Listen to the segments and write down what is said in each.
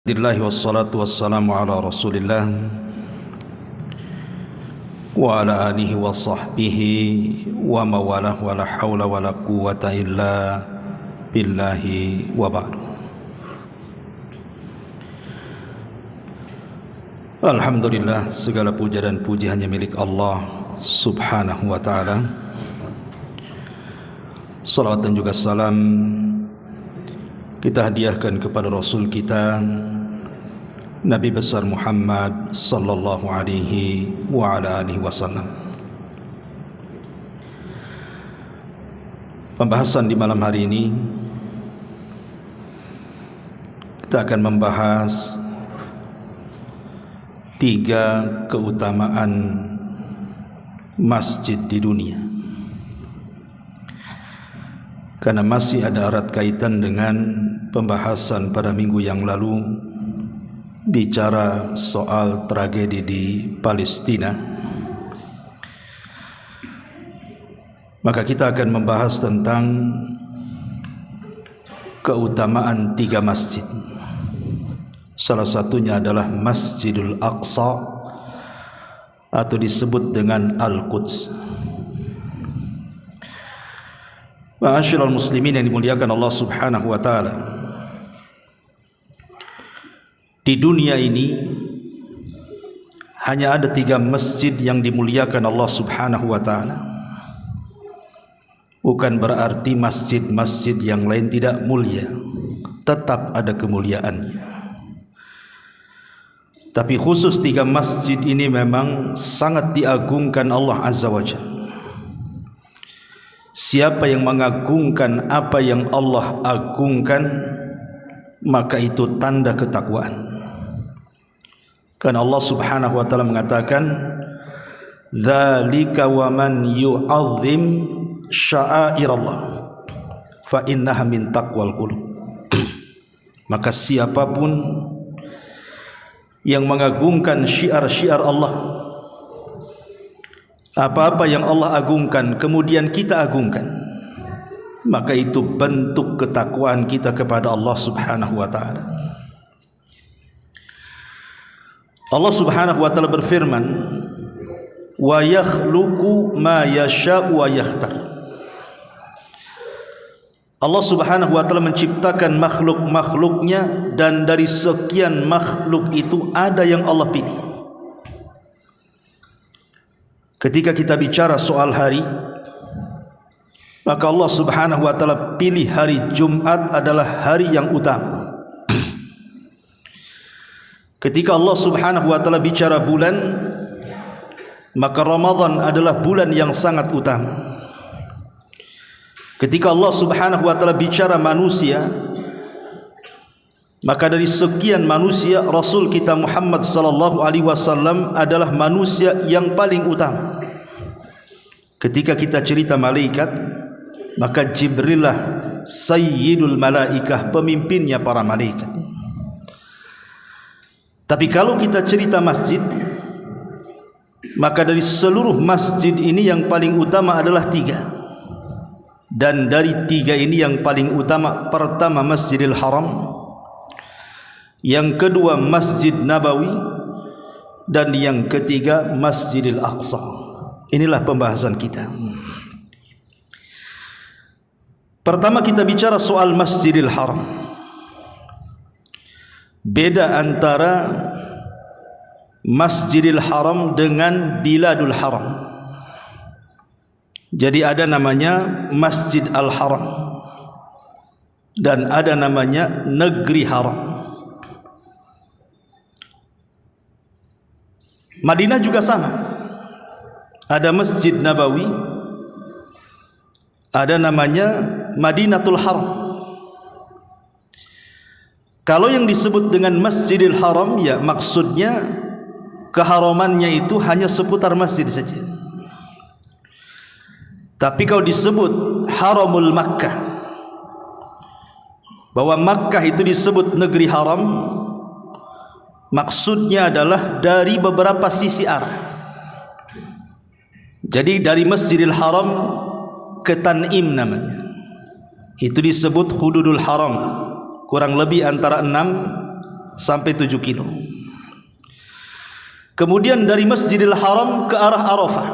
Alhamdulillah wassalatu wassalamu ala rasulillah wa ala alihi wa sahbihi wa mawalah wa la hawla wa la quwata illa billahi wa ba'du. Alhamdulillah, segala puja dan puji hanya milik Allah subhanahu wa ta'ala. Salawat dan juga salam kita hadiahkan kepada Rasul kita Nabi besar Muhammad sallallahu alaihi wa ala alihi wasallam. Pembahasan di malam hari ini kita akan membahas 3 keutamaan masjid di dunia, karena masih ada erat kaitan dengan pembahasan pada minggu yang lalu bicara soal tragedi di Palestina. Maka kita akan membahas tentang keutamaan 3 masjid. Salah satunya adalah Masjidul Aqsa atau disebut dengan Al-Quds. Ma'asyiral muslimin yang dimuliakan Allah subhanahu wa ta'ala, di dunia ini hanya ada 3 masjid yang dimuliakan Allah subhanahu wa ta'ala. Bukan berarti masjid-masjid yang lain tidak mulia, tetap ada kemuliaannya. Tapi khusus 3 masjid ini memang sangat diagungkan Allah azza wa jalla. Siapa yang mengagungkan apa yang Allah agungkan, maka itu tanda ketakwaan. Karena Allah subhanahu wa ta'ala mengatakan, dzalika wa man yu'azzim sya'airallah fa innaha min taqwal qulub. Maka siapapun yang mengagungkan syiar-syiar Allah, apa-apa yang Allah agungkan kemudian kita agungkan, maka itu bentuk ketakwaan kita kepada Allah subhanahu wa ta'ala. Allah subhanahu wa ta'ala berfirman, wa yakhluqu ma yasha'u wa yakhtar. Allah subhanahu wa ta'ala menciptakan makhluk-makhluknya, dan dari sekian makhluk itu ada yang Allah pilih. Ketika kita bicara soal hari, maka Allah subhanahu wa ta'ala pilih hari Jumat adalah hari yang utama. Ketika Allah subhanahu wa ta'ala bicara bulan, maka Ramadan adalah bulan yang sangat utama. Ketika Allah subhanahu wa ta'ala bicara manusia, maka dari sekian manusia Rasul kita Muhammad sallallahu alaihi wasallam adalah manusia yang paling utama. Ketika kita cerita malaikat, maka Jibril lah sayyidul malaikah, pemimpinnya para malaikat. Tapi kalau kita cerita masjid, maka dari seluruh masjid ini yang paling utama adalah 3. Dan dari 3 ini yang paling utama, pertama Masjidil Haram, yang kedua Masjid Nabawi, dan yang ketiga Masjidil Aqsa. Inilah pembahasan kita. Pertama kita bicara soal Masjidil Haram. Beda antara Masjidil Haram dengan Biladul Haram. Jadi ada namanya Masjid Al-Haram dan ada namanya Negeri Haram. Madinah juga sama. Ada Masjid Nabawi, ada namanya Madinatul Haram. Kalau yang disebut dengan Masjidil Haram, ya maksudnya keharamannya itu hanya seputar masjid saja. Tapi kalau disebut Haramul Makkah, bahwa Makkah itu disebut negeri haram, maksudnya adalah dari beberapa sisi arah. Jadi dari Masjidil Haram ke Tan'im namanya, itu disebut Hududul Haram. kurang lebih antara 6 sampai 7 kilo. Kemudian dari Masjidil Haram ke arah Arafah,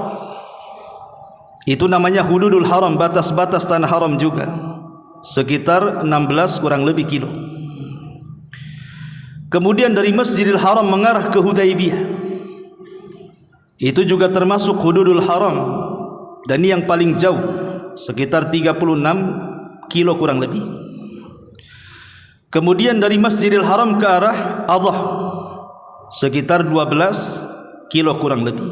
itu namanya hududul haram, batas-batas tanah haram juga, sekitar 16 kurang lebih kilo. Kemudian dari Masjidil Haram mengarah ke Hudaybiyah, itu juga termasuk hududul haram, dan ini yang paling jauh, sekitar 36 kilo kurang lebih. Kemudian dari Masjidil Haram ke arah Adhah, sekitar 12 kilo kurang lebih.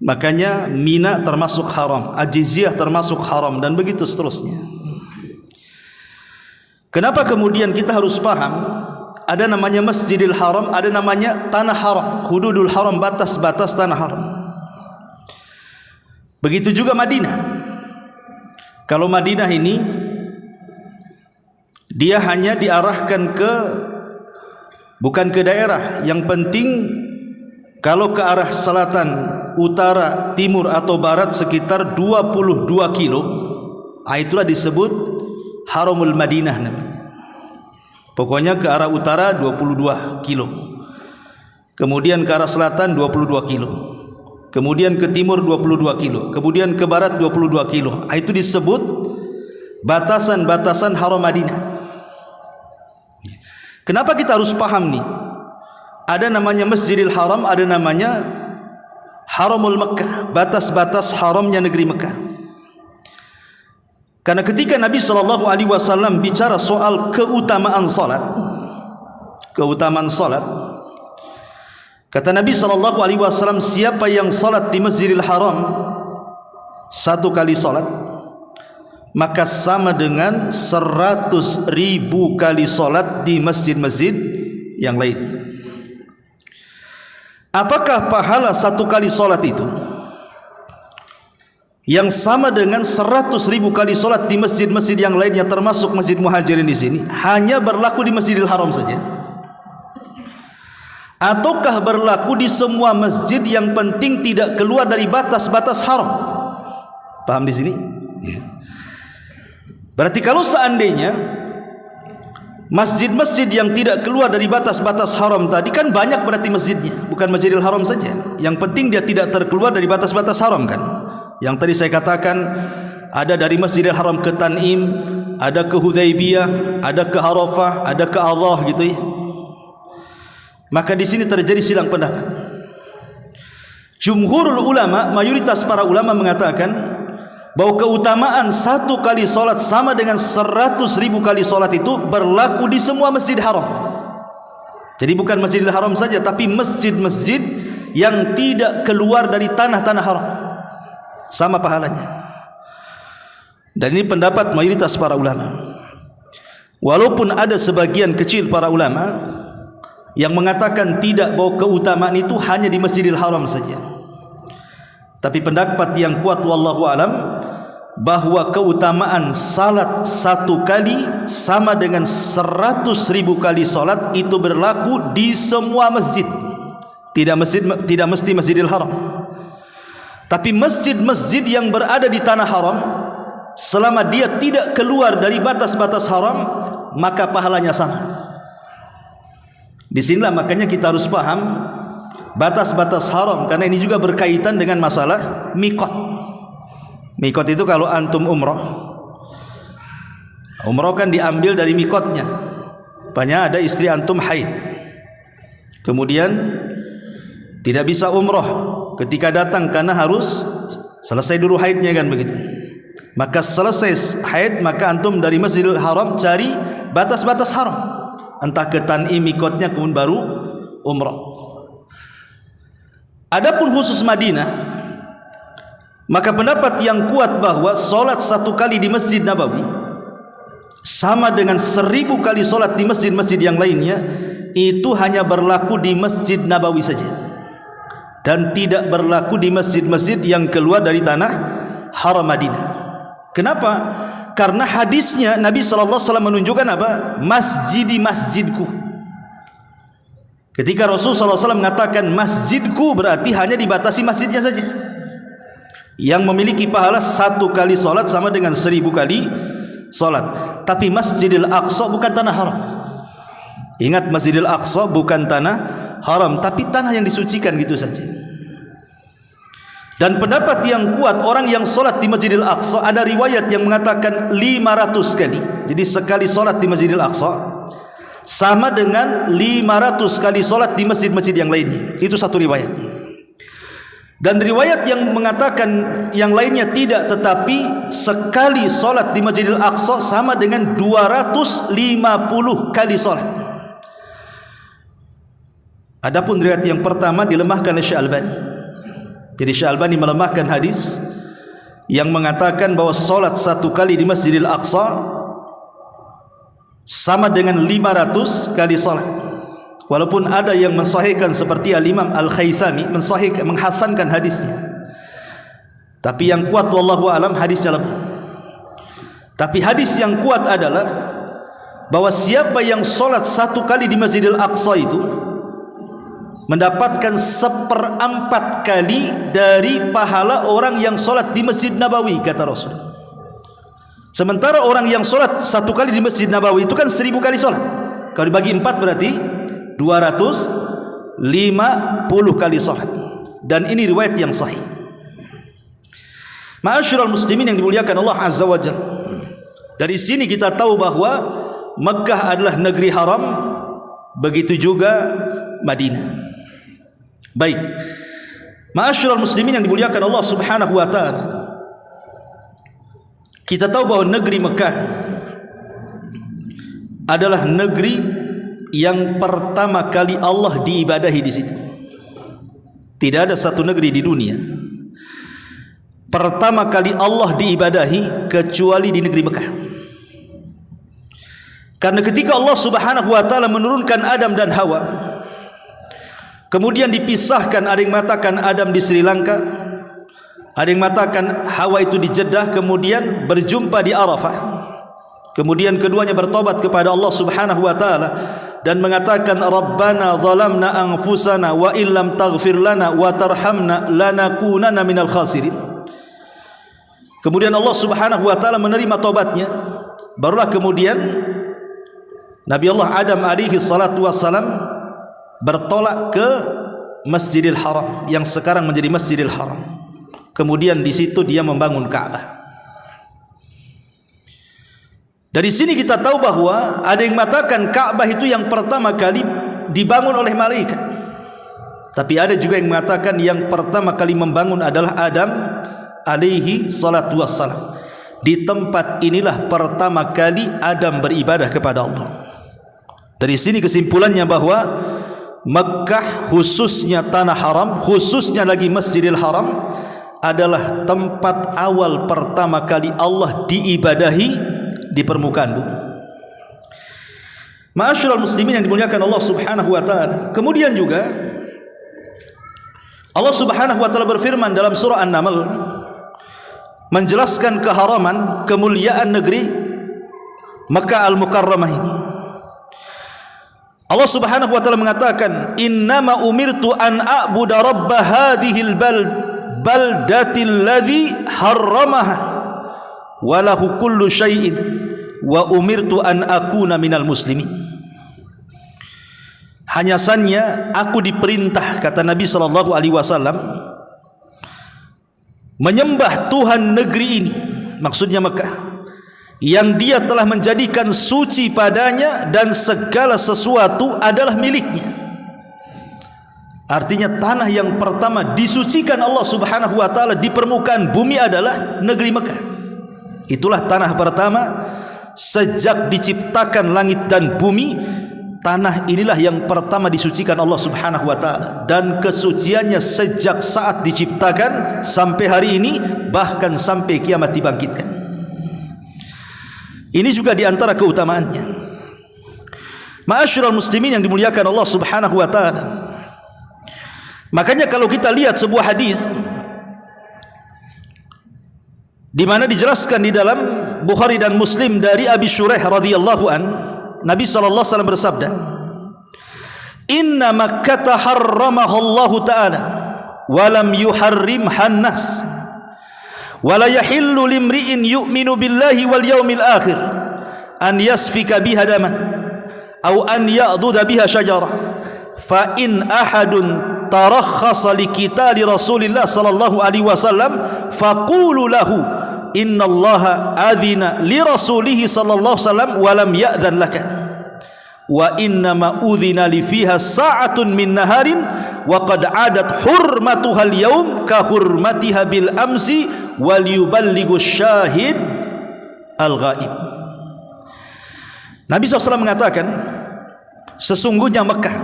Makanya Mina termasuk haram, Ajiziyah termasuk haram, dan begitu seterusnya. Kenapa kemudian kita harus paham ada namanya Masjidil Haram, ada namanya tanah haram, hududul haram, batas-batas tanah haram. Begitu juga Madinah. Kalau Madinah ini dia hanya diarahkan ke, bukan ke daerah, yang penting kalau ke arah selatan, utara, timur atau barat sekitar 22 kilo, itulah disebut Haramul Madinah namanya. Pokoknya ke arah utara 22 kilo, kemudian ke arah selatan 22 kilo, kemudian ke timur 22 kilo, kemudian ke barat 22 kilo. Itu disebut batasan-batasan Haram Madinah. Kenapa kita harus paham nih? Ada namanya Masjidil Haram, ada namanya Haramul Makkah, batas-batas haramnya negeri Mekah. Karena ketika Nabi SAW bicara soal keutamaan salat, kata Nabi SAW, siapa yang salat di Masjidil Haram 1 kali salat, maka sama dengan 100.000 kali salat di masjid-masjid yang lain. Apakah pahala 1 kali salat itu yang sama dengan 100.000 kali salat di masjid-masjid yang lainnya, termasuk Masjid Muhajirin di sini, hanya berlaku di Masjidil Haram saja? Ataukah berlaku di semua masjid yang penting tidak keluar dari batas-batas haram? Paham di sini? Ya. Berarti kalau seandainya masjid-masjid yang tidak keluar dari batas-batas haram tadi, kan banyak berarti masjidnya, bukan Masjidil Haram saja. Yang penting dia tidak terkeluar dari batas-batas haram kan. Yang tadi saya katakan, ada dari Masjidil Haram ke Tan'im, ada ke Hudaybiyah, ada ke Arafah, ada ke Adhah gitu ya. Maka di sini terjadi silang pendapat. Jumhurul ulama, mayoritas para ulama mengatakan bahwa keutamaan 1 kali salat sama dengan 100.000 kali salat itu berlaku di semua masjid haram. Jadi bukan Masjidil Haram saja, tapi masjid-masjid yang tidak keluar dari tanah-tanah haram, sama pahalanya. Dan ini pendapat mayoritas para ulama. Walaupun ada sebagian kecil para ulama yang mengatakan tidak, bahwa keutamaan itu hanya di Masjidil Haram saja. Tapi pendapat yang kuat wallahu alam, bahwa keutamaan salat 1 kali sama dengan 100.000 kali salat itu berlaku di semua masjid. Tidak mesti Masjidil Haram, tapi masjid-masjid yang berada di tanah haram, selama dia tidak keluar dari batas-batas haram, maka pahalanya sama. Disinilah makanya kita harus paham batas-batas haram, karena ini juga berkaitan dengan masalah miqat. Miqat itu kalau antum umrah kan diambil dari miqatnya. Banyak ada istri antum haid, kemudian tidak bisa umrah ketika datang karena harus selesai dulu haidnya kan begitu. Maka selesai haid, maka antum dari Masjidil Haram cari batas-batas haram, entah ke Tan'im miqatnya, kemudian baru umrah. Adapun khusus Madinah, maka pendapat yang kuat bahwa solat 1 kali di Masjid Nabawi sama dengan 1.000 kali solat di masjid-masjid yang lainnya, itu hanya berlaku di Masjid Nabawi saja, dan tidak berlaku di masjid-masjid yang keluar dari tanah haram Madinah. Kenapa? Karena hadisnya Nabi SAW menunjukkan apa? Masjidi masjidku. Ketika Rasulullah SAW mengatakan masjidku, berarti hanya dibatasi masjidnya saja, yang memiliki pahala 1 kali solat sama dengan 1.000 kali solat. Tapi Masjidil Aqsa bukan tanah haram. Ingat, Masjidil Aqsa bukan tanah haram, tapi tanah yang disucikan gitu saja. Dan pendapat yang kuat, orang yang solat di Masjidil Aqsa, ada riwayat yang mengatakan 500 kali. Jadi sekali solat di Masjidil Aqsa sama dengan 500 kali solat di masjid-masjid yang lainnya. Itu satu riwayat. Dan riwayat yang mengatakan yang lainnya tidak, tetapi sekali solat di Masjidil Aqsa sama dengan 250 kali solat. Adapun riwayat yang pertama dilemahkan oleh Syekh Albani. Jadi Syekh Albani melemahkan hadis yang mengatakan bahwa solat satu kali di Masjidil Aqsa sama dengan 500 kali solat. Walaupun ada yang mensahihkan seperti Al-Imam Al-Khaythami menghasankan hadisnya, tapi yang kuat wallahu alam hadisnya lemah. Tapi hadis yang kuat adalah bahwa siapa yang solat satu kali di Masjidil Aqsa itu mendapatkan 1/4 kali dari pahala orang yang solat di Masjid Nabawi, kata Rasul. Sementara orang yang solat satu kali di Masjid Nabawi itu kan 1000 kali solat. Kalau dibagi 4 berarti 250 kali salat. Dan ini riwayat yang sahih. Ma'asyiral muslimin yang dimuliakan Allah Azza wa Jalla, dari sini kita tahu bahwa Mekkah adalah negeri haram, begitu juga Madinah. Baik, ma'asyiral muslimin yang dimuliakan Allah Subhanahu wa taala, kita tahu bahwa negeri Mekkah adalah negeri yang pertama kali Allah diibadahi di situ. Tidak ada satu negeri di dunia pertama kali Allah diibadahi kecuali di negeri Mekah. Karena ketika Allah Subhanahu wa taala menurunkan Adam dan Hawa, kemudian dipisahkan, ada yang mengatakan Adam di Sri Lanka, ada yang mengatakan Hawa itu di Jeddah, kemudian berjumpa di Arafah. Kemudian keduanya bertobat kepada Allah Subhanahu wa taala dan mengatakan Rabbana zalamna anfusana wa illam taghfir lana wa tarhamna lanakunanna minal khasirin. Kemudian Allah Subhanahu wa taala menerima tobatnya. Barulah kemudian Nabi Allah Adam alaihi salatu wassalam bertolak ke Masjidil Haram yang sekarang menjadi Masjidil Haram. Kemudian di situ dia membangun Ka'bah. Dari sini kita tahu bahwa ada yang mengatakan Ka'bah itu yang pertama kali dibangun oleh malaikat. Tapi ada juga yang mengatakan yang pertama kali membangun adalah Adam alaihi salatu wassalam. Di tempat inilah pertama kali Adam beribadah kepada Allah. Dari sini kesimpulannya bahwa Mekkah, khususnya tanah haram, khususnya lagi Masjidil Haram, adalah tempat awal pertama kali Allah diibadahi di permukaan bumi. Ma'asyiral muslimin yang dimuliakan Allah Subhanahu wa taala. Kemudian juga Allah Subhanahu wa taala berfirman dalam surah An-Naml menjelaskan keharaman, kemuliaan negeri Makkah Al-Mukarramah ini. Allah Subhanahu wa taala mengatakan, "Innama umirtu an a'budu rabb hadhil baldatil ladzi harramaha walahu kullu syai'in wa umirtu an akuna minal muslimin." Hanya saja aku diperintah, kata Nabi sallallahu alaihi wasallam, menyembah Tuhan negeri ini, maksudnya Mekah, yang dia telah menjadikan suci padanya dan segala sesuatu adalah miliknya. Artinya tanah yang pertama disucikan Allah Subhanahu wa taala di permukaan bumi adalah negeri Mekah. Itulah tanah pertama sejak diciptakan langit dan bumi. Tanah inilah yang pertama disucikan Allah Subhanahu wa taala, dan kesuciannya sejak saat diciptakan sampai hari ini, bahkan sampai kiamat dibangkitkan. Ini juga di antara keutamaannya. Ma'asyiral muslimin yang dimuliakan Allah Subhanahu wa taala. Makanya kalau kita lihat sebuah hadis di mana dijelaskan di dalam Bukhari dan Muslim dari Abi Syuraih radhiyallahu an, Nabi sallallahu alaihi wasallam bersabda, "Inna Makkah harramaha Allah taala wa lam yuharrimha an-nas wa la yahillu limri'in yu'minu billahi wal yawmil akhir an yasfika biha daman au an ya'dhuda biha syajarah fa in ahadun tarakhasa li qitali Rasulillah sallallahu alaihi wasallam faqulu lahu innallaha adzina li rasulih sallallahu alaihi wasallam wa lam ya'dzan laka wa innama udzina li fiha sa'atun min naharin wa qad 'adat hurmatuha al-yawm ka hurmatiha bil amsi wal yuballighu syahid al-ghaib. Nabi SAW mengatakan, sesungguhnya Mekah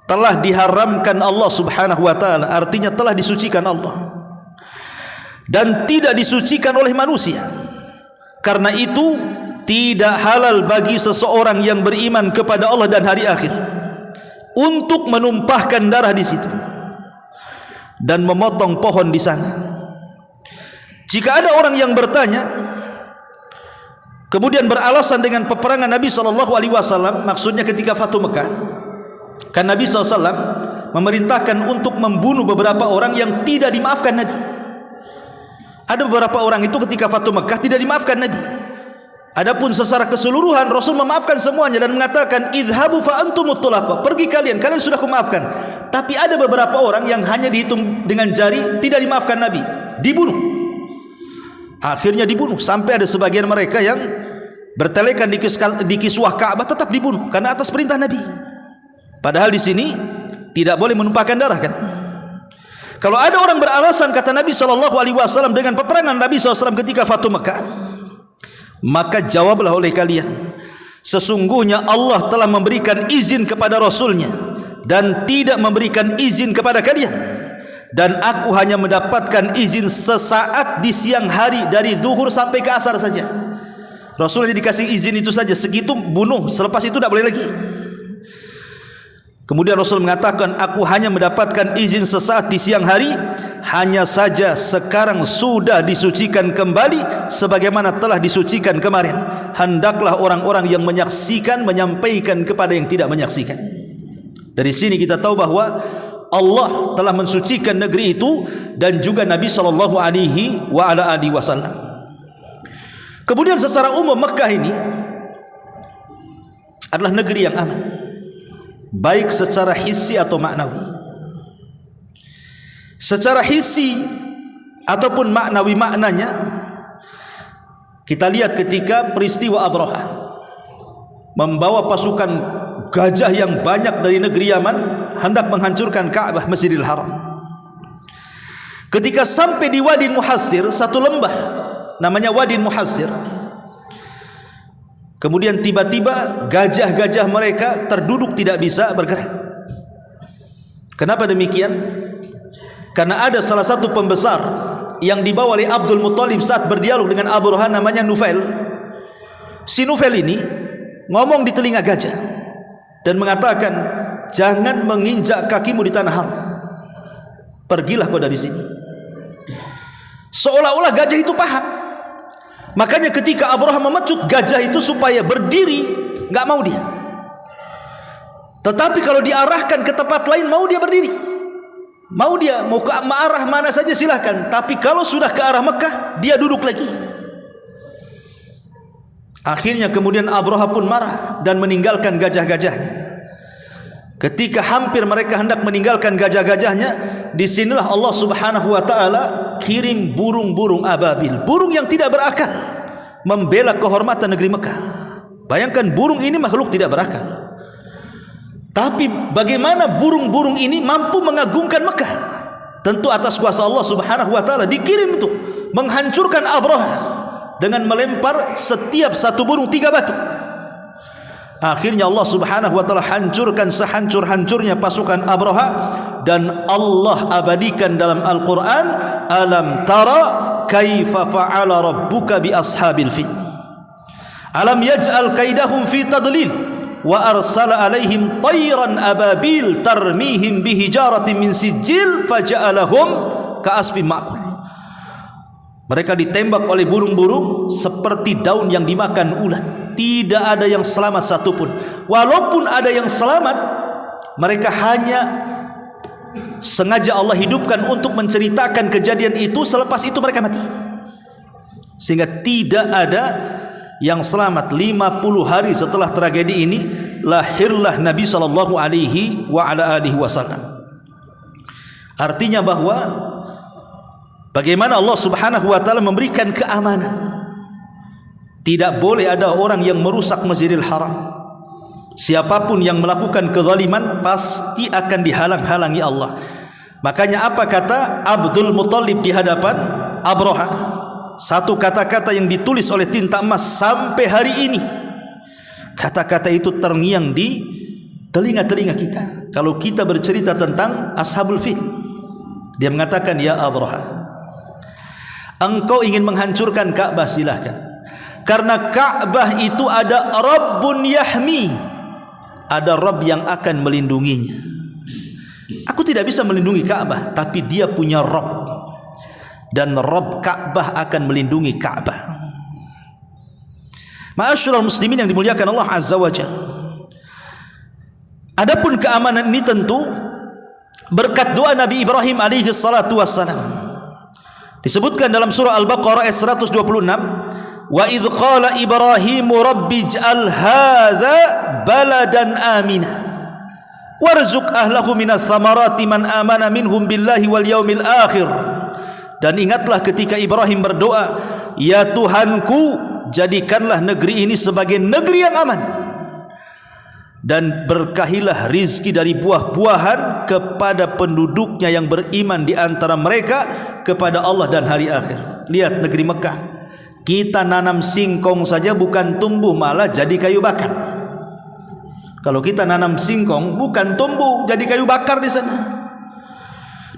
telah diharamkan Allah Subhanahu wa taala, artinya telah disucikan Allah dan tidak disucikan oleh manusia. Karena itu tidak halal bagi seseorang yang beriman kepada Allah dan hari akhir untuk menumpahkan darah di situ dan memotong pohon di sana. Jika ada orang yang bertanya kemudian beralasan dengan peperangan Nabi SAW, maksudnya ketika Fathu Mekah, kan Nabi SAW memerintahkan untuk membunuh beberapa orang yang tidak dimaafkan Nabi. Ada beberapa orang itu ketika Fathu Mekah tidak dimaafkan Nabi. Adapun secara keseluruhan Rasul memaafkan semuanya dan mengatakan idhabu fa antumut tulaqa, pergi kalian sudah kumaafkan. Tapi ada beberapa orang yang hanya dihitung dengan jari, tidak dimaafkan Nabi, dibunuh. Akhirnya dibunuh, sampai ada sebagian mereka yang bertelekan di kiswah Ka'bah tetap dibunuh karena atas perintah Nabi. Padahal di sini tidak boleh menumpahkan darah kan. Kalau ada orang beralasan kata Nabi SAW dengan peperangan Nabi SAW ketika Fathu Mekah, maka jawablah oleh kalian, sesungguhnya Allah telah memberikan izin kepada Rasulnya dan tidak memberikan izin kepada kalian, dan aku hanya mendapatkan izin sesaat di siang hari dari zuhur sampai ke asar saja. Rasul hanya dikasih izin itu saja, segitu bunuh, selepas itu tidak boleh lagi. Kemudian Rasul mengatakan, aku hanya mendapatkan izin sesaat di siang hari, hanya saja sekarang sudah disucikan kembali sebagaimana telah disucikan kemarin. Hendaklah orang-orang yang menyaksikan menyampaikan kepada yang tidak menyaksikan. Dari sini kita tahu bahwa Allah telah mensucikan negeri itu dan juga Nabi SAW. Kemudian secara umum Mekah ini adalah negeri yang aman, baik secara hissi atau maknawi. Secara hissi ataupun maknawi maknanya, kita lihat ketika peristiwa Abraha membawa pasukan gajah yang banyak dari negeri Yaman hendak menghancurkan Ka'bah, Masjidil Haram. Ketika sampai di Wadi Muhassir, satu lembah namanya Wadi Muhassir, kemudian tiba-tiba gajah-gajah mereka terduduk tidak bisa bergerak. Kenapa demikian? Karena ada salah satu pembesar yang dibawa oleh Abdul Muttalib saat berdialog dengan Abraha, namanya Nufail. Si Nufail ini ngomong di telinga gajah dan mengatakan, jangan menginjak kakimu di tanah haram, pergilah kau dari sini. Seolah-olah gajah itu paham. Makanya ketika Abraha memecut gajah itu supaya berdiri, nggak mau dia. Tetapi kalau diarahkan ke tempat lain, mau dia berdiri. Mau dia mau ke arah mana saja silahkan. Tapi kalau sudah ke arah Mekah, dia duduk lagi. Akhirnya kemudian Abraha pun marah dan meninggalkan gajah-gajahnya. Ketika hampir mereka hendak meninggalkan gajah-gajahnya, disinilah Allah Subhanahu wa taala kirim burung-burung ababil, burung yang tidak berakal, membela kehormatan negeri Mekah. Bayangkan, burung ini makhluk tidak berakal, tapi bagaimana burung-burung ini mampu mengagungkan Mekah? Tentu atas kuasa Allah Subhanahu wa taala dikirim itu menghancurkan Abraha dengan melempar setiap satu burung 3 batu. Akhirnya Allah Subhanahu wa taala hancurkan sehancur-hancurnya pasukan Abraha, dan Allah abadikan dalam Al-Qur'an, alam tara kaifa fa'ala rabbuka bi ashabil fil alam yaj'al kaidahum fi tadlil wa arsala alaihim tayran ababil tarmihim bihijaratin min sijil faja'alahum ka'asfin ma'kul. Mereka ditembak oleh burung-burung seperti daun yang dimakan ulat. Tidak ada yang selamat satupun. Walaupun ada yang selamat, mereka hanya sengaja Allah hidupkan untuk menceritakan kejadian itu, selepas itu mereka mati. Sehingga tidak ada yang selamat. 50 hari setelah tragedi ini, lahirlah Nabi sallallahu alaihi wasallam. Artinya bahwa bagaimana Allah Subhanahu wa taala memberikan keamanan. Tidak boleh ada orang yang merusak Masjidil Haram. Siapapun yang melakukan kezaliman pasti akan dihalang-halangi Allah. Makanya apa kata Abdul Muttalib di hadapan Abraha? Satu kata-kata yang ditulis oleh tinta emas sampai hari ini. Kata-kata itu terngiang di telinga-telinga kita. Kalau kita bercerita tentang Ashabul Fil, dia mengatakan, ya Abraha, engkau ingin menghancurkan Ka'bah, silahkan. Karena Ka'bah itu ada Rabbun Yahmi, ada Rabb yang akan melindunginya. Aku tidak bisa melindungi Ka'bah, tapi dia punya Rabb, dan Rabb Ka'bah akan melindungi Ka'bah. Ma'asyiral muslimin yang dimuliakan Allah Azza wa Jalla, adapun keamanan ini tentu berkat doa Nabi Ibrahim alaihi salatu wassalam. Disebutkan dalam surah Al-Baqarah ayat 126, wa idh qala Ibrahimu rabbi ij'al hadza baladan amina warzuq ahlahu minats thamarati man amana minhum billahi wal yaumil akhir. Dan ingatlah ketika Ibrahim berdoa, ya Tuhanku, jadikanlah negeri ini sebagai negeri yang aman, dan berkahilah rizki dari buah-buahan kepada penduduknya yang beriman di antara mereka kepada Allah dan hari akhir. Lihat negeri Mekah, kita nanam singkong saja bukan tumbuh, malah jadi kayu bakar. Kalau kita nanam singkong bukan tumbuh, jadi kayu bakar di sana.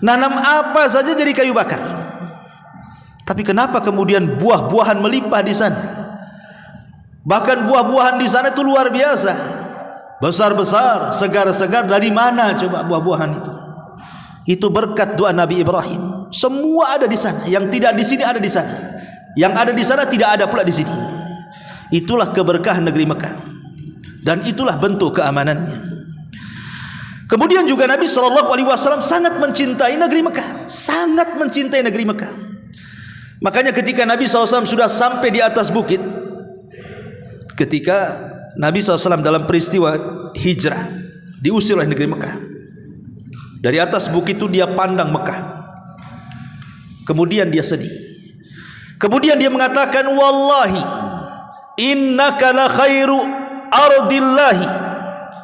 Nanam apa saja jadi kayu bakar. Tapi kenapa kemudian buah-buahan melimpah di sana? Bahkan buah-buahan di sana itu luar biasa, besar-besar, segar-segar. Dari mana coba buah-buahan itu? Itu berkat doa Nabi Ibrahim. Semua ada di sana. Yang tidak di sini ada di sana. Yang ada di sana tidak ada pula di sini. Itulah keberkahan negeri Mekah, dan itulah bentuk keamanannya. Kemudian juga Nabi SAW sangat mencintai negeri Mekah, sangat mencintai negeri Mekah. Makanya ketika Nabi SAW sudah sampai di atas bukit, ketika Nabi SAW dalam peristiwa hijrah diusir oleh negeri Mekah, dari atas bukit itu dia pandang Mekah, kemudian dia sedih. Kemudian dia mengatakan, wallahi innaka la khairu ardillahi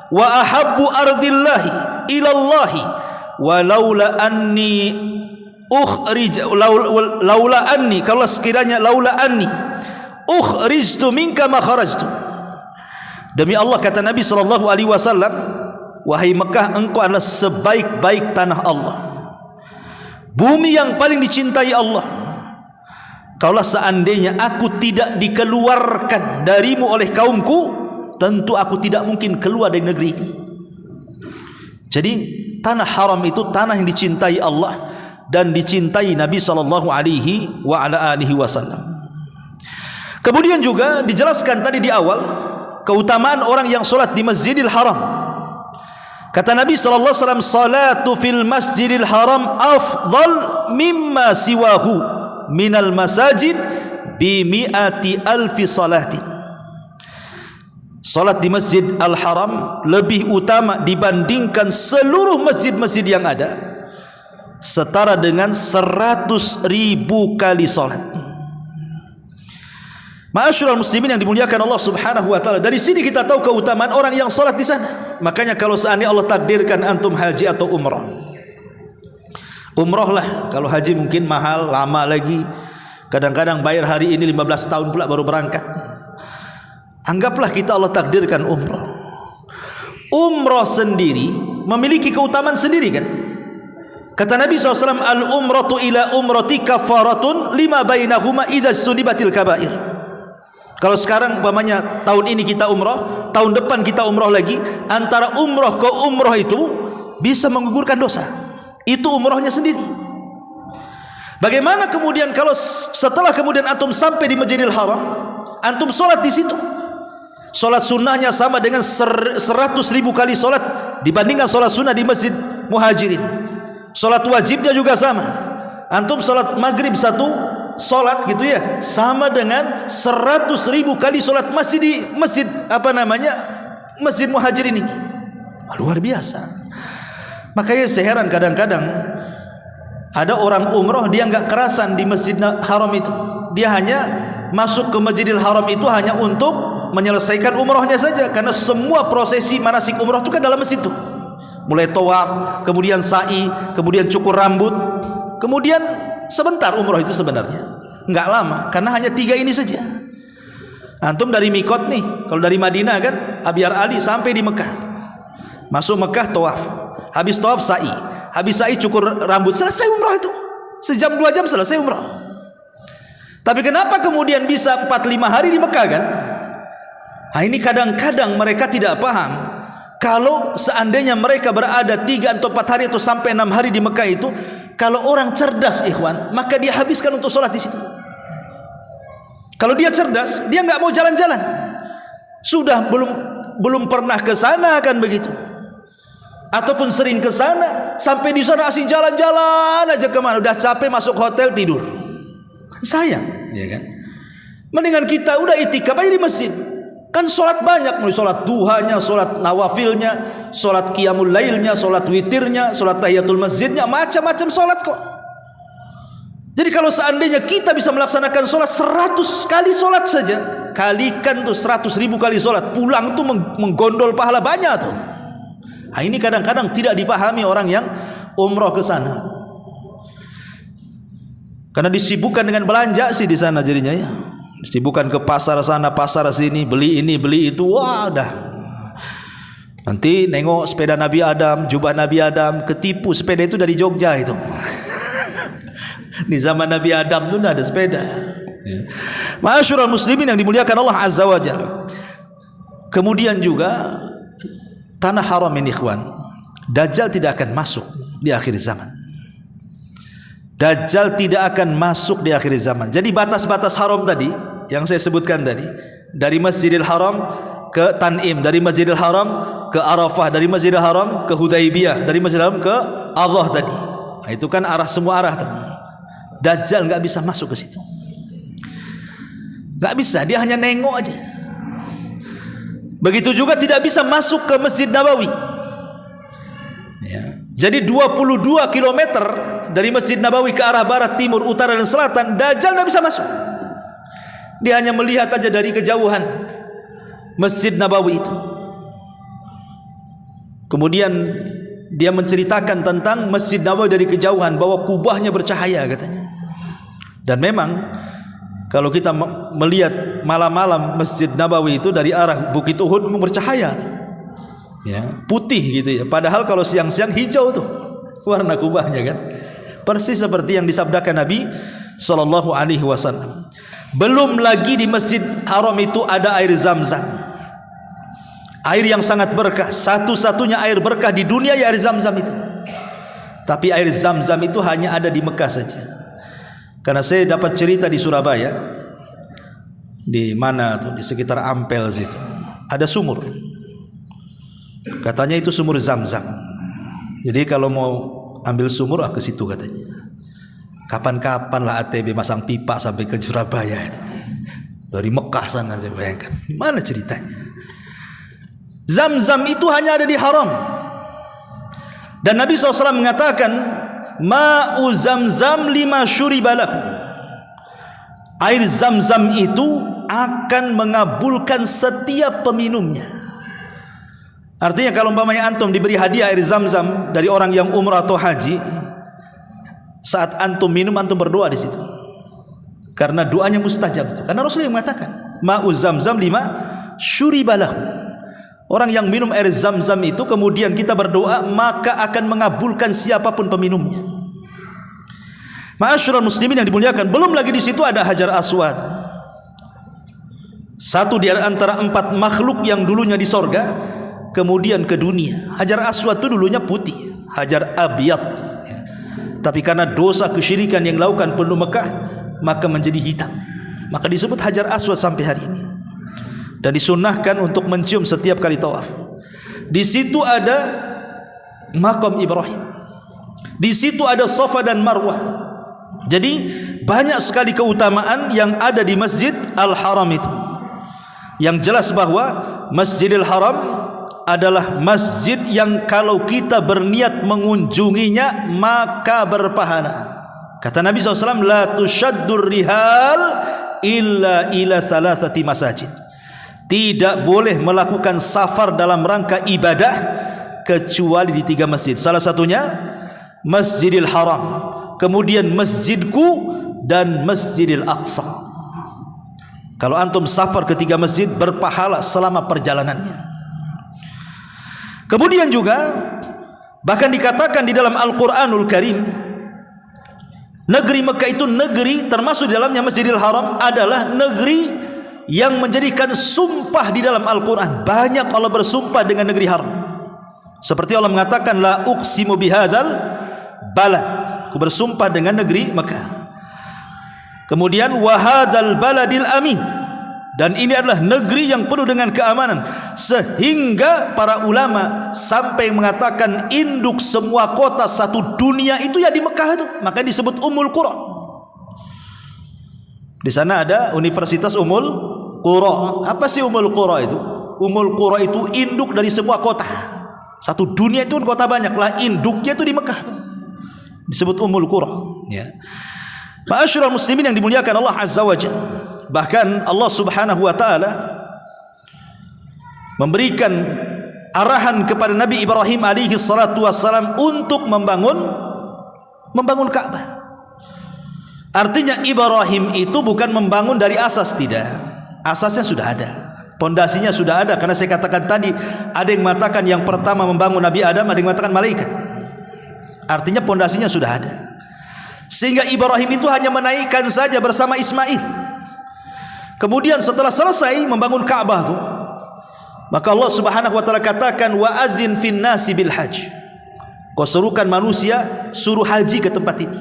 wa ahabbu ardillahi ilallahi walaula anni laula anni, kalau sekiranya laula anni ukhrijtu minka ma kharajtu. Demi Allah, kata Nabi SAW, wahai Mekah, engkau adalah sebaik-baik tanah Allah, bumi yang paling dicintai Allah. Kalau seandainya aku tidak dikeluarkan darimu oleh kaumku, tentu aku tidak mungkin keluar dari negeri ini. Jadi tanah haram itu tanah yang dicintai Allah dan dicintai Nabi SAW. Kemudian juga dijelaskan tadi di awal keutamaan orang yang solat di Masjidil Haram. Kata Nabi SAW, salatu fil Masjidil Haram afdal mimma siwahu minal masajid bi mi'ati alfi salatin. Salat di Masjid Al-Haram lebih utama dibandingkan seluruh masjid-masjid yang ada, setara dengan 100.000 kali salat. Ma'asyiral muslimin yang dimuliakan Allah Subhanahu wa taala, dari sini kita tahu keutamaan orang yang salat di sana. Makanya kalau seandainya Allah takdirkan antum haji atau umrah, umrahlah. Kalau haji mungkin mahal, lama lagi, kadang-kadang bayar hari ini 15 tahun pula baru berangkat. Anggaplah kita Allah takdirkan umrah. Umrah sendiri memiliki keutamaan sendiri, kan? Kata Nabi SAW, al-umratu ila umrati kafaratun lima bainahuma idza istunibatil kabair. Kalau sekarang umpamanya tahun ini kita umrah, tahun depan kita umrah lagi, antara umrah ke umrah itu bisa menggugurkan dosa. Itu umrahnya sendiri. Bagaimana kemudian kalau setelah kemudian antum sampai di Masjidil Haram, antum solat di situ? Solat sunnahnya sama dengan 100.000 kali solat dibandingkan solat sunnah di Masjid Muhajirin. Solat wajibnya juga sama. Antum solat maghrib satu solat gitu ya, sama dengan 100.000 kali solat masih di masjid Masjid Muhajirin ini. Luar biasa. Makanya saya heran kadang-kadang ada orang umroh dia nggak kerasan di Masjid Haram itu. Dia hanya masuk ke Masjidil Haram itu hanya untuk menyelesaikan umrohnya saja, karena semua prosesi manasik umroh itu kan dalam masjid itu. Mulai tawaf, kemudian sa'i, kemudian cukur rambut, kemudian sebentar umroh itu sebenarnya. Nggak lama, karena hanya 3 ini saja. Antum dari Mikot nih, kalau dari Madinah kan Abyar Ali sampai di Mekah. Masuk Mekah tawaf, habis tawaf sa'i, habis sa'i cukur rambut, selesai umroh itu. Sejam 2 jam selesai umroh. Tapi kenapa kemudian bisa 4-5 hari di Mekah kan? Nah, ini kadang-kadang mereka tidak paham. Kalau seandainya mereka berada 3 atau 4 hari atau sampai 6 hari di Mekah itu, kalau orang cerdas ikhwan, maka dia habiskan untuk sholat di situ. Kalau dia cerdas, dia nggak mau jalan-jalan. Sudah belum pernah ke sana kan begitu. Ataupun sering ke sana, sampai di sana asing jalan-jalan aja kemana, udah capek masuk hotel tidur. Sayang, ya kan? Mendingan kita udah itikaf aja di masjid. Kan sholat banyak, mulai sholat duhanya, sholat nawafilnya, sholat qiyamul lailnya, sholat witirnya, sholat tahiyatul masjidnya, macam-macam sholat kok. Jadi kalau seandainya kita bisa melaksanakan sholat 100 kali sholat saja, kalikan tuh 100.000 kali sholat, pulang tuh menggondol pahala banyak tuh. Nah, ini kadang-kadang tidak dipahami orang yang umroh ke sana, karena disibukkan dengan belanja sih di sana jadinya ya. Disibukkan ke pasar sana, pasar sini, beli ini, beli itu. Wah, dah. Nanti nengok sepeda Nabi Adam, jubah Nabi Adam, ketipu sepeda itu dari Jogja itu. Di zaman Nabi Adam itu ada sepeda. Ma'asyiral muslimin yang dimuliakan Allah Azza wa Jalla. Kemudian juga tanah haram ini ikhwan, Dajjal tidak akan masuk di akhir zaman. Dajjal tidak akan masuk di akhir zaman. Jadi batas-batas haram tadi yang saya sebutkan tadi, dari Masjidil Haram ke Tan'im, dari Masjidil Haram ke Arafah, dari Masjidil Haram ke Hudaibiyah, dari Masjidil Haram ke Allah tadi. Nah, itu kan arah, semua arah tuh. Dajjal nggak bisa masuk ke situ. Nggak bisa, dia hanya nengok aja. Begitu juga tidak bisa masuk ke Masjid Nabawi. Ya. Jadi 22 km dari Masjid Nabawi ke arah barat, timur, utara dan selatan, Dajjal nggak bisa masuk. Dia hanya melihat aja dari kejauhan Masjid Nabawi itu. Kemudian dia menceritakan tentang Masjid Nabawi dari kejauhan, bahwa kubahnya bercahaya katanya. Dan memang kalau kita melihat malam-malam Masjid Nabawi itu dari arah Bukit Uhud memang bercahaya, ya, putih gitu ya. Padahal kalau siang-siang hijau tuh warna kubahnya kan, persis seperti yang disabdakan Nabi Sallallahu Alaihi Wasallam. Belum lagi di Masjid Haram itu ada air Zam-Zam, air yang sangat berkah, satu-satunya air berkah di dunia ya air Zam-Zam itu. Tapi air Zam-Zam itu hanya ada di Mekah saja. Karena saya dapat cerita di Surabaya, di mana tuh, di sekitar Ampel situ ada sumur. Katanya itu sumur Zam-Zam. Jadi kalau mau ambil sumur ke situ katanya. Kapan-kapan lah ATB masang pipa sampai ke Surabaya itu. Dari Mekah sana, saya bayangkan. Gimana ceritanya? Zam-Zam itu hanya ada di Haram. Dan Nabi SAW mengatakan, ma'u Zam-Zam lima syuribalah. Air Zam-Zam itu akan mengabulkan setiap peminumnya. Artinya kalau umpamanya antum diberi hadiah air Zam-Zam dari orang yang umrah atau haji, saat antum minum, antum berdoa di situ, karena doanya mustajab. Karena Rasulullah mengatakan, ma'u Zam-Zam lima syuribalah. Orang yang minum air Zam-Zam itu kemudian kita berdoa, maka akan mengabulkan siapapun peminumnya. Ma'asyiral muslimin yang dimuliakan, belum lagi di situ ada Hajar Aswad, satu di antara 4 makhluk yang dulunya di sorga kemudian ke dunia. Hajar Aswad itu dulunya putih, Hajar Abyad, tapi karena dosa kesyirikan yang dilakukan penduduk Mekah maka menjadi hitam, maka disebut Hajar Aswad sampai hari ini. Dan disunnahkan untuk mencium setiap kali tawaf. Di situ ada makam Ibrahim, di situ ada Safa dan Marwah. Jadi banyak sekali keutamaan yang ada di Masjid Al-Haram itu. Yang jelas bahwa Masjidil Haram adalah masjid yang kalau kita berniat mengunjunginya maka berpahala. Kata Nabi SAW, la tushaddur rihal illa ila thalathati masajid. Tidak boleh melakukan safar dalam rangka ibadah kecuali di 3 masjid. Salah satunya Masjidil Haram, kemudian Masjidku, dan Masjidil Aqsa. Kalau antum safar ke 3 masjid berpahala selama perjalanannya. Kemudian juga bahkan dikatakan di dalam Al-Qur'anul Karim, negeri Mekah itu negeri termasuk di dalamnya Masjidil Haram adalah negeri yang menjadikan sumpah di dalam Al-Quran. Banyak Allah bersumpah dengan negeri haram. Seperti Allah mengatakan, la uqsimu bihadzal balad, aku bersumpah dengan negeri Mekah. Kemudian wa hadzal baladil amin, dan ini adalah negeri yang penuh dengan keamanan, sehingga para ulama sampai mengatakan induk semua kota satu dunia itu ya di Mekah itu, makanya disebut Ummul Qura. Di sana ada Universitas Ummul Qura. Apa sih Ummul Qura itu? Ummul Qura itu induk dari semua kota. Satu dunia itu kota banyak lah, induknya itu di Mekah itu. Disebut Ummul Qura, ya. Ma'asyiral muslimin yang dimuliakan Allah Azza wa Jalla. Bahkan Allah Subhanahu wa taala memberikan arahan kepada Nabi Ibrahim alaihi salatu wassalam untuk membangun Ka'bah. Artinya Ibrahim itu bukan membangun dari asas, tidak. Asasnya sudah ada, pondasinya sudah ada. Karena saya katakan tadi, ada yang mengatakan yang pertama membangun Nabi Adam, ada yang mengatakan malaikat. Artinya pondasinya sudah ada. Sehingga Ibrahim itu hanya menaikkan saja bersama Ismail. Kemudian setelah selesai membangun Ka'bah itu, maka Allah Subhanahu wa taala katakan, wa adzin fin nasi bil hajj. Kau serukan manusia, suruh haji ke tempat ini.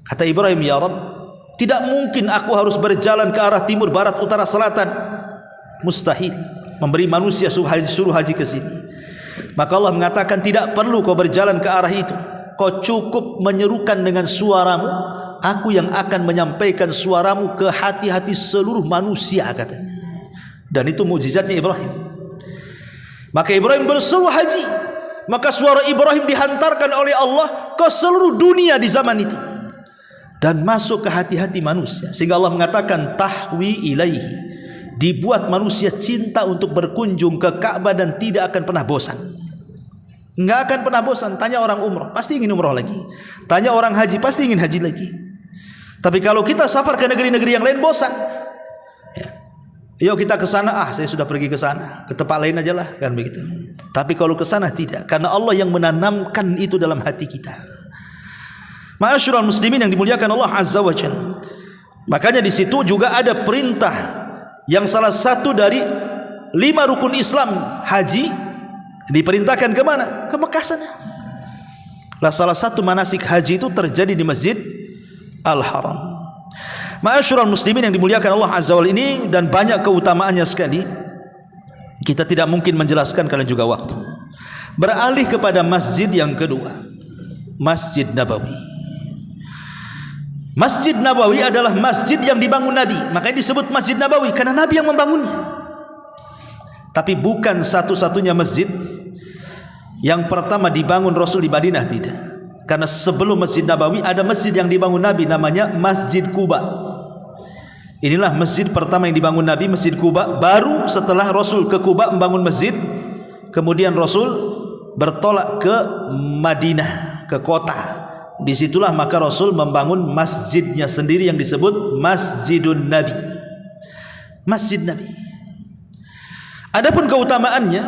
Kata Ibrahim, ya Rabb, tidak mungkin aku harus berjalan ke arah timur, barat, utara, selatan. Mustahil memberi manusia suruh haji ke sini. Maka Allah mengatakan, tidak perlu kau berjalan ke arah itu. Kau cukup menyerukan dengan suaramu, aku yang akan menyampaikan suaramu ke hati-hati seluruh manusia, katanya. Dan itu mukjizatnya Ibrahim. Maka Ibrahim berseru haji, maka suara Ibrahim dihantarkan oleh Allah ke seluruh dunia di zaman itu dan masuk ke hati-hati manusia, sehingga Allah mengatakan tahwi ilaihi, dibuat manusia cinta untuk berkunjung ke Ka'bah dan tidak akan pernah bosan. Enggak akan pernah bosan. Tanya orang umrah, pasti ingin umrah lagi. Tanya orang haji, pasti ingin haji lagi. Tapi kalau kita safar ke negeri-negeri yang lain bosan. Ya. Yuk kita ke sana, saya sudah pergi ke sana, ke tempat lain aja lah, kan begitu. Tapi kalau ke sana tidak, karena Allah yang menanamkan itu dalam hati kita. Ma'asyiral muslimin yang dimuliakan Allah Azza wa Jalla. Makanya di situ juga ada perintah yang salah satu dari 5 rukun Islam, haji, diperintahkan ke mana? Ke Mekah sana. Lah salah satu manasik haji itu terjadi di Masjid Al-Haram. Ma'asyiral muslimin yang dimuliakan Allah Azza wa Jalla ini, dan banyak keutamaannya sekali. Kita tidak mungkin menjelaskan karena juga waktu. Beralih kepada masjid yang kedua, Masjid Nabawi. Masjid Nabawi adalah masjid yang dibangun Nabi, makanya disebut Masjid Nabawi karena Nabi yang membangunnya. Tapi bukan satu-satunya masjid. Yang pertama dibangun Rasul di Madinah, tidak. Karena sebelum Masjid Nabawi ada masjid yang dibangun Nabi, namanya Masjid Quba. Inilah masjid pertama yang dibangun Nabi, Masjid Quba. Baru setelah Rasul ke Quba membangun masjid, kemudian Rasul bertolak ke Madinah, ke kota. Disitulah maka Rasul membangun masjidnya sendiri yang disebut Masjidun Nabi, Masjid Nabi. Adapun keutamaannya,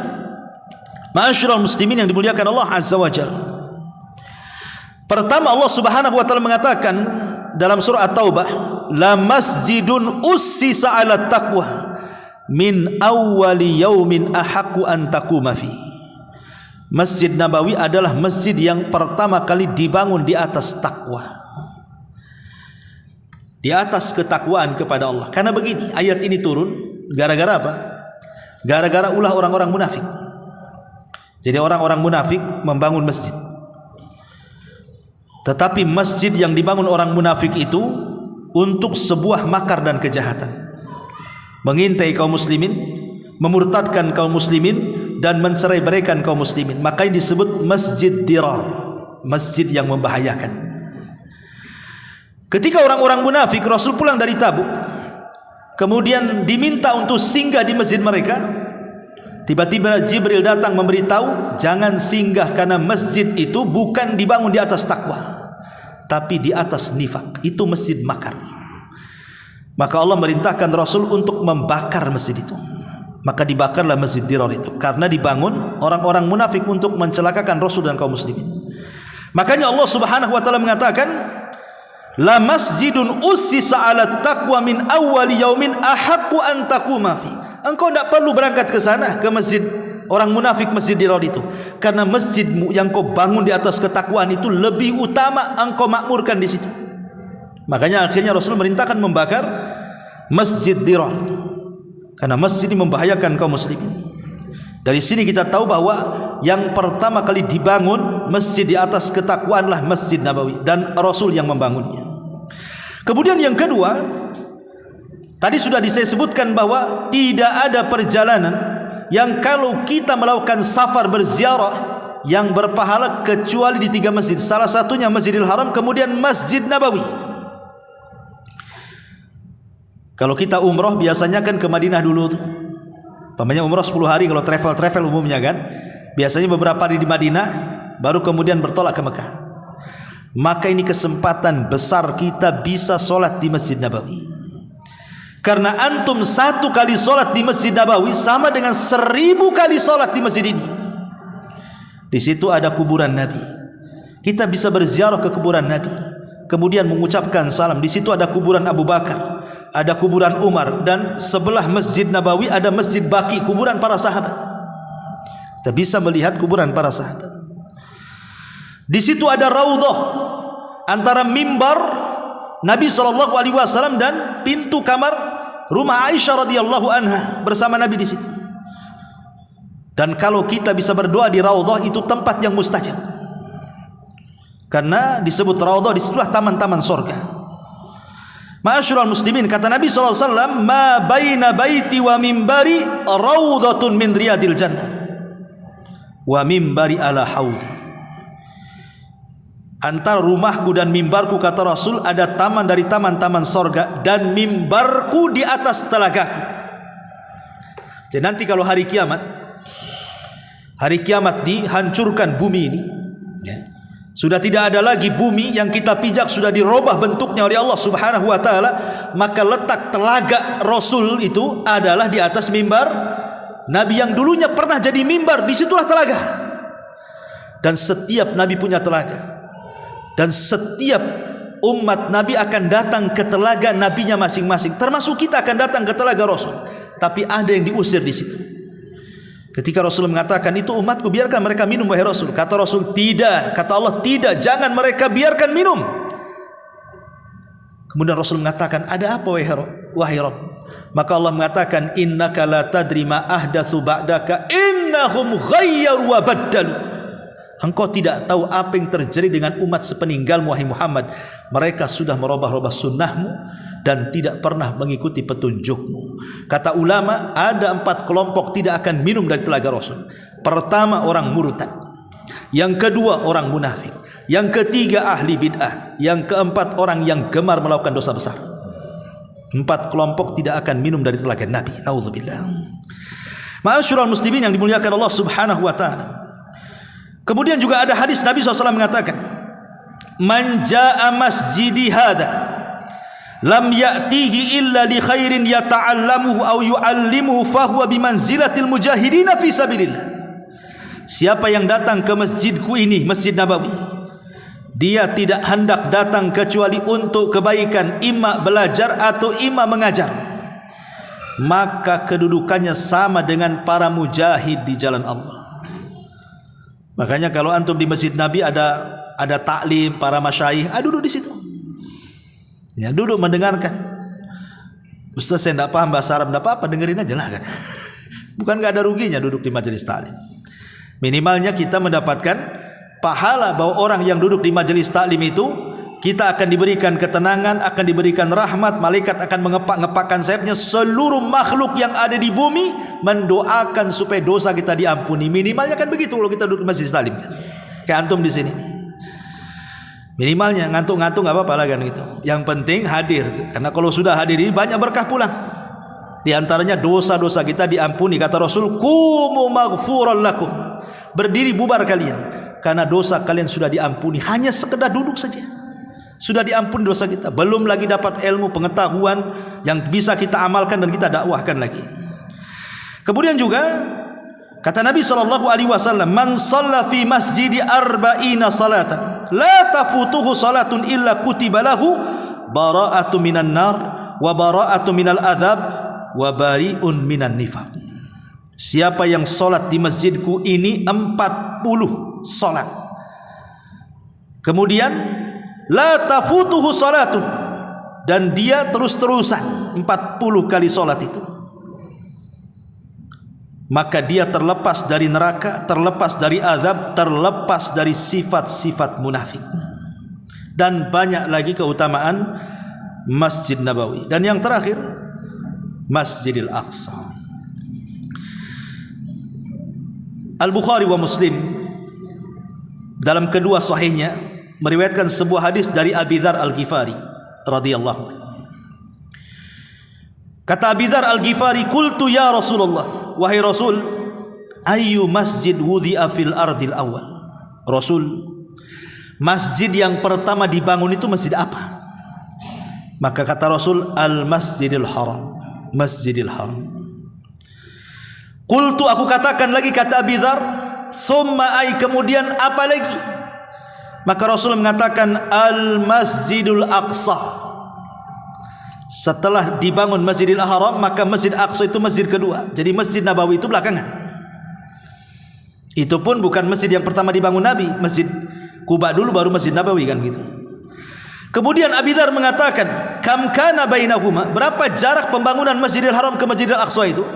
ma'asyiral muslimin yang dimuliakan Allah Azza wa Jalla. Pertama, Allah Subhanahu wa taala mengatakan dalam surah At-Taubah, la masjidun ussisa 'ala taqwa min awwali yaumin ahaqqu an taquma fi. Masjid Nabawi adalah masjid yang pertama kali dibangun di atas takwa, di atas ketakwaan kepada Allah. Karena begini, ayat ini turun gara-gara apa? Gara-gara ulah orang-orang munafik. Jadi orang-orang munafik membangun masjid, tetapi masjid yang dibangun orang munafik itu untuk sebuah makar dan kejahatan, mengintai kaum muslimin, memurtadkan kaum muslimin, dan mencerai-beraikan kaum muslimin. Makanya disebut masjid dirar, masjid yang membahayakan. Ketika orang-orang munafik, Rasul pulang dari Tabuk, kemudian diminta untuk singgah di masjid mereka. Tiba-tiba Jibril datang memberitahu, jangan singgah karena masjid itu bukan dibangun di atas takwa, tapi di atas nifak. Itu masjid makar. Maka Allah merintahkan Rasul untuk membakar masjid itu. Maka dibakarlah masjid dirar itu, karena dibangun orang-orang munafik untuk mencelakakan Rasul dan kaum muslimin. Makanya Allah Subhanahu wa taala mengatakan, la masjidun ussisa 'ala taqwa min awwali yaumin ahaqqu an taquma fi. Engkau tidak perlu berangkat ke sana, ke masjid orang munafik, masjid dirar itu, karena masjidmu yang kau bangun di atas ketakwaan itu lebih utama engkau makmurkan di situ. Makanya akhirnya Rasul merintahkan membakar masjid dirar, karena masjid ini membahayakan kaum muslimin. Dari sini kita tahu bahwa yang pertama kali dibangun masjid di atas ketakwaanlah Masjid Nabawi, dan Rasul yang membangunnya. Kemudian yang kedua, tadi sudah saya sebutkan bahwa tidak ada perjalanan yang kalau kita melakukan safar berziarah yang berpahala kecuali di 3 masjid. Salah satunya Masjidil Haram, kemudian Masjid Nabawi. Kalau kita umroh biasanya kan ke Madinah dulu tuh. Pamannya umroh 10 hari kalau travel umumnya kan. Biasanya beberapa hari di Madinah, baru kemudian bertolak ke Mekah. Maka ini kesempatan besar kita bisa sholat di Masjid Nabawi. Karena antum 1 kali sholat di Masjid Nabawi sama dengan 1000 kali sholat di masjid ini. Di situ ada kuburan Nabi. Kita bisa berziarah ke kuburan Nabi, kemudian mengucapkan salam. Di situ ada kuburan Abu Bakar, ada kuburan Umar, dan sebelah Masjid Nabawi ada Masjid Baqi, kuburan para sahabat. Kita bisa melihat kuburan para sahabat. Di situ ada raudhah antara mimbar Nabi SAW dan pintu kamar rumah Aisyah radhiyallahu anha bersama Nabi di situ. Dan kalau kita bisa berdoa di raudhah, itu tempat yang mustajab. Karena disebut raudhah, disitulah taman-taman surga. Ma'asyiral muslimin, kata Nabi SAW, ma baina baiti wa mimbari raudhatun min riyadil jannah wa mimbari ala haudi. Antara rumahku dan mimbarku, kata Rasul, ada taman dari taman-taman sorga, dan mimbarku di atas telagaku. Jadi nanti kalau hari kiamat dihancurkan bumi ini, ya, sudah tidak ada lagi bumi yang kita pijak, sudah dirubah bentuknya oleh Allah Subhanahu wa taala. Maka letak telaga Rasul itu adalah di atas mimbar Nabi yang dulunya pernah jadi mimbar. Disitulah telaga. Dan setiap Nabi punya telaga, dan setiap umat Nabi akan datang ke telaga nabinya masing-masing. Termasuk kita akan datang ke telaga Rasul. Tapi ada yang diusir di situ. Ketika Rasul mengatakan, itu umatku, biarkan mereka minum wahai Rasul. Kata Rasul, tidak. Kata Allah, tidak, jangan mereka biarkan minum. Kemudian Rasul mengatakan, ada apa wahai Rabb? Maka Allah mengatakan, innaka la tadri ma ahdatsu ba'daka innahum ghayyaru wa baddalu. Engkau tidak tahu apa yang terjadi dengan umat sepeninggalmu wahai Muhammad. Mereka sudah merubah-rubah sunnahmu dan tidak pernah mengikuti petunjukmu. Kata ulama, ada 4 kelompok tidak akan minum dari telaga Rasul. Pertama, orang murtad. Yang kedua, orang munafik. Yang ketiga, ahli bid'ah. Yang keempat, orang yang gemar melakukan dosa besar. 4 kelompok tidak akan minum dari telaga Nabi. Nauzubillah. Ma'asyiral muslimin yang dimuliakan Allah Subhanahu wa taala. Kemudian juga ada hadis Nabi SAW mengatakan, man jaa masjidi hadha lam ya'tihi illa li khairin yata'allamuhu aw yu'allimuhu fahuwa bimanzilatil mujahidina fi sabilillah. Siapa yang datang ke masjidku ini, Masjid Nabawi, dia tidak hendak datang kecuali untuk kebaikan, imma belajar atau imma mengajar, maka kedudukannya sama dengan para mujahid di jalan Allah. Makanya kalau antum di Masjid Nabi ada taklim para masyayikh, duduk di situ. Ya, duduk mendengarkan. Ustaz, saya tidak paham bahasa Arab, tidak apa-apa, dengerin aja lah kan. Bukan nggak ada ruginya duduk di majelis taklim. Minimalnya kita mendapatkan pahala bahwa orang yang duduk di majelis taklim itu kita akan diberikan ketenangan, akan diberikan rahmat, malaikat akan mengepak-ngepakkan sayapnya, seluruh makhluk yang ada di bumi mendoakan supaya dosa kita diampuni. Minimalnya kan begitu kalau kita duduk di Masjid Salim kan. Kayak antum di sini. Minimalnya ngantuk-ngantuk enggak apa-apa lah kan gitu. Yang penting hadir, karena kalau sudah hadir ini banyak berkah pulang. Di antaranya dosa-dosa kita diampuni. Kata Rasul, "Qumu maghfuran lakum." Berdiri bubar kalian, karena dosa kalian sudah diampuni. Hanya sekedar duduk saja sudah diampuni dosa kita. Belum lagi dapat ilmu pengetahuan yang bisa kita amalkan dan kita dakwahkan lagi. Kemudian juga kata Nabi SAW, "Man shalla fi masjidi arba'ina salatan la tafutuhu salatun illa kutiba lahu bara'atu minan nar wa bara'atu minal adhab wa bari'un minan nifaq." Siapa yang salat di masjidku ini 40 salat, kemudian la tafutuhu salatun, dan dia terus-terusan 40 kali salat itu, maka dia terlepas dari neraka, terlepas dari azab, terlepas dari sifat-sifat munafik. Dan banyak lagi keutamaan Masjid Nabawi. Dan yang terakhir, Masjidil Aqsa. Al-Bukhari wa Muslim dalam kedua sahihnya meriwayatkan sebuah hadis dari Abi Dzar Al-Ghifari radhiyallahu anhu. Kata Abi Dzar Al-Ghifari, "Qultu ya Rasulullah, wahai Rasul, ayyu masjid wudhi'a fil ardil awal?" Rasul, masjid yang pertama dibangun itu masjid apa? Maka kata Rasul, Al-Masjidil Haram, Masjidil Haram. Qultu, aku katakan lagi, kata Abi Dzar, summa ay, kemudian apa lagi? Maka Rasul mengatakan Al-Masjidul Aqsa. Setelah dibangun Masjidil Haram, maka Masjid Aqsa itu masjid kedua. Jadi Masjid Nabawi itu belakangan. Itu pun bukan masjid yang pertama dibangun Nabi. Masjid Quba dulu baru Masjid Nabawi kan gitu. Kemudian Abi Dzar mengatakan, kam kana bainahuma, berapa jarak pembangunan Masjidil Haram ke Masjidil Aqsa itu?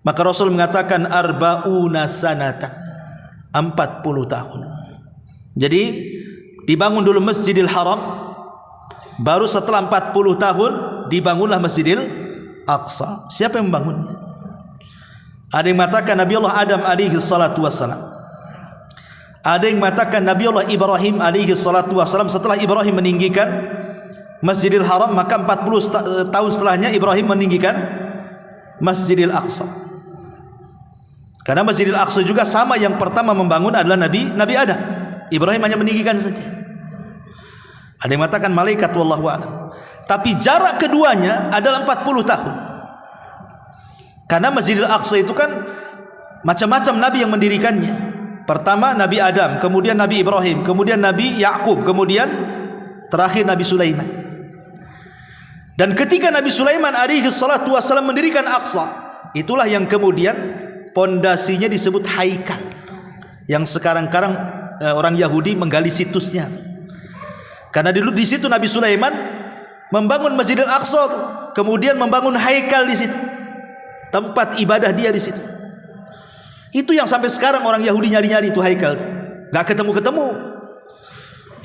Maka Rasul mengatakan arba'una sanatan, 40 tahun. Jadi dibangun dulu Masjidil Haram, baru setelah 40 tahun dibangunlah Masjidil Aqsa. Siapa yang membangunnya? Ada yang mengatakan Nabi Allah Adam alaihi salatu wassalam. Ada yang mengatakan Nabi Allah Ibrahim alaihi salatu wassalam. Setelah Ibrahim meninggikan Masjidil Haram, maka 40 tahun setelahnya Ibrahim meninggikan Masjidil Aqsa. Karena Masjidil Aqsa juga sama, yang pertama membangun adalah Nabi Adam. Ibrahim hanya meninggikan saja. Ada yang mengatakan malaikat, wallahu a'lam. Tapi jarak keduanya adalah 40 tahun. Karena Masjidil Aqsa itu kan macam-macam nabi yang mendirikannya. Pertama Nabi Adam, kemudian Nabi Ibrahim, kemudian Nabi Yakub, kemudian terakhir Nabi Sulaiman. Dan ketika Nabi Sulaiman alaihi salatu wassalam mendirikan Aqsa, itulah yang kemudian pondasinya disebut Haikal, yang sekarang-karang orang Yahudi menggali situsnya. Karena dulu di situ Nabi Sulaiman membangun Masjidil Aqsa, kemudian membangun Haikal di situ, tempat ibadah dia di situ. Itu yang sampai sekarang orang Yahudi nyari-nyari itu Haikal, nggak ketemu-ketemu.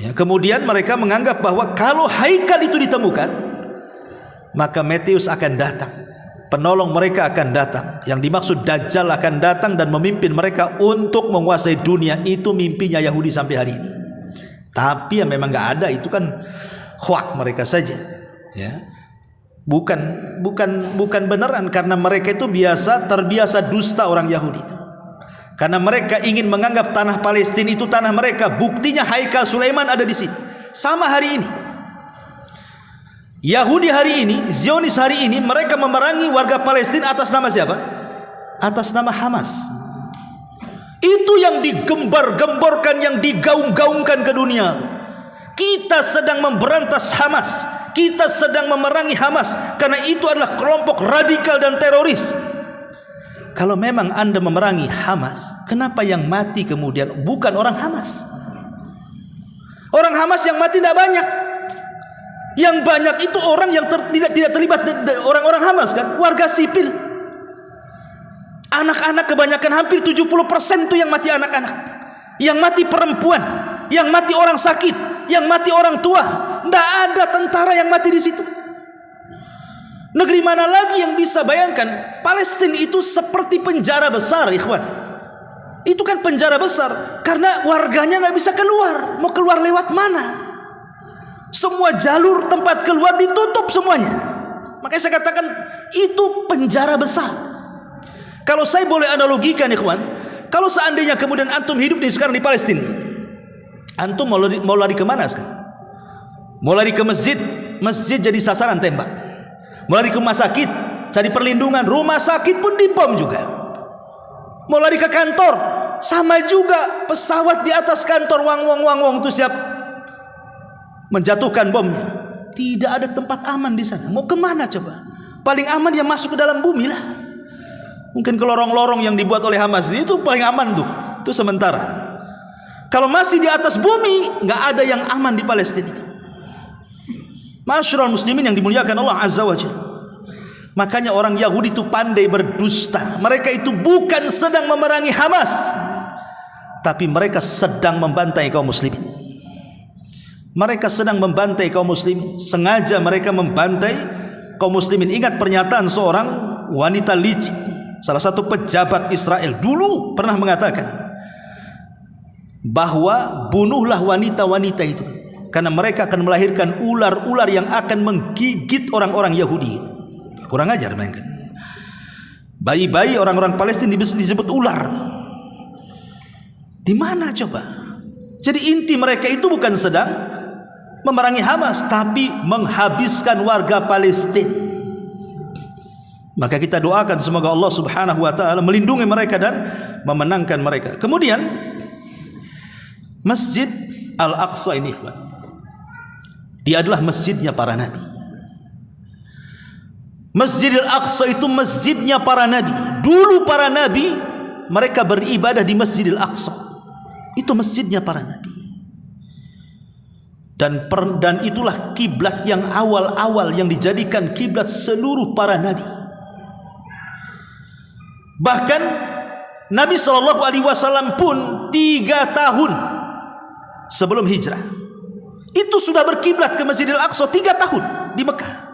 Ya, kemudian mereka menganggap bahwa kalau Haikal itu ditemukan, maka Mesias akan datang, penolong mereka akan datang, yang dimaksud Dajjal akan datang dan memimpin mereka untuk menguasai dunia. Itu mimpinya Yahudi sampai hari ini. Tapi yang memang nggak ada, itu kan hoak mereka saja. Ya, bukan beneran, karena mereka itu terbiasa dusta orang Yahudi itu. Karena mereka ingin menganggap tanah Palestina itu tanah mereka. Buktinya Haikal Sulaiman ada di sini. Sama hari ini, Yahudi hari ini, Zionis hari ini, mereka memerangi warga Palestina atas nama siapa? Atas nama Hamas. Itu yang digembar-gemborkan, yang digaung-gaungkan ke dunia. Kita sedang memberantas Hamas, kita sedang memerangi Hamas, karena itu adalah kelompok radikal dan teroris. Kalau memang Anda memerangi Hamas, kenapa yang mati kemudian bukan orang Hamas? Orang Hamas yang mati tidak banyak. Yang banyak itu orang yang tidak terlibat, orang-orang Hamas kan, warga sipil. Anak-anak kebanyakan, hampir 70% itu yang mati anak-anak. Yang mati perempuan, yang mati orang sakit, yang mati orang tua. Tidak ada tentara yang mati di situ. Negeri mana lagi yang bisa bayangkan? Palestina itu seperti penjara besar, ikhwan. Itu kan penjara besar karena warganya tidak bisa keluar. Mau keluar lewat mana? Semua jalur tempat keluar ditutup semuanya. Makanya saya katakan itu penjara besar. Kalau saya boleh analogikan, ikhwan, kalau seandainya kemudian antum hidup sekarang di Palestina, antum mau lari kemana sekarang? Mau lari ke masjid, masjid jadi sasaran tembak. Mau lari ke rumah sakit, cari perlindungan, rumah sakit pun dibom juga. Mau lari ke kantor, sama juga, pesawat di atas kantor, wang itu siap menjatuhkan bomnya. Tidak ada tempat aman di sana. Mau kemana coba? Paling aman yang masuk ke dalam bumi lah. Mungkin ke lorong-lorong yang dibuat oleh Hamas itu paling aman tuh. Itu sementara. Kalau masih di atas bumi, nggak ada yang aman di Palestina itu. Ma'asyiral muslimin yang dimuliakan Allah Azza wa Jalla. Makanya orang Yahudi itu pandai berdusta. Mereka itu bukan sedang memerangi Hamas, tapi mereka sedang membantai kaum muslimin. Mereka sedang membantai kaum muslimin. Sengaja mereka membantai kaum muslimin. Ingat pernyataan seorang wanita licik, salah satu pejabat Israel dulu pernah mengatakan bahwa bunuhlah wanita-wanita itu, karena mereka akan melahirkan ular-ular yang akan menggigit orang-orang Yahudi. Kurang ajar mereka. Bayi-bayi orang-orang Palestina disebut ular. Di mana coba? Jadi inti mereka itu bukan sedang memerangi Hamas, tapi menghabiskan warga Palestina. Maka kita doakan semoga Allah Subhanahu wa taala melindungi mereka dan memenangkan mereka. Kemudian Masjid Al-Aqsa ini, dia adalah masjidnya para nabi. Masjidil Aqsa itu masjidnya para nabi. Dulu para nabi mereka beribadah di Masjidil Aqsa. Itu masjidnya para nabi. Dan itulah kiblat yang awal-awal yang dijadikan kiblat seluruh para nabi. Bahkan Nabi SAW pun 3 tahun sebelum hijrah itu sudah berkiblat ke Masjidil Aqsa. 3 tahun di Mekah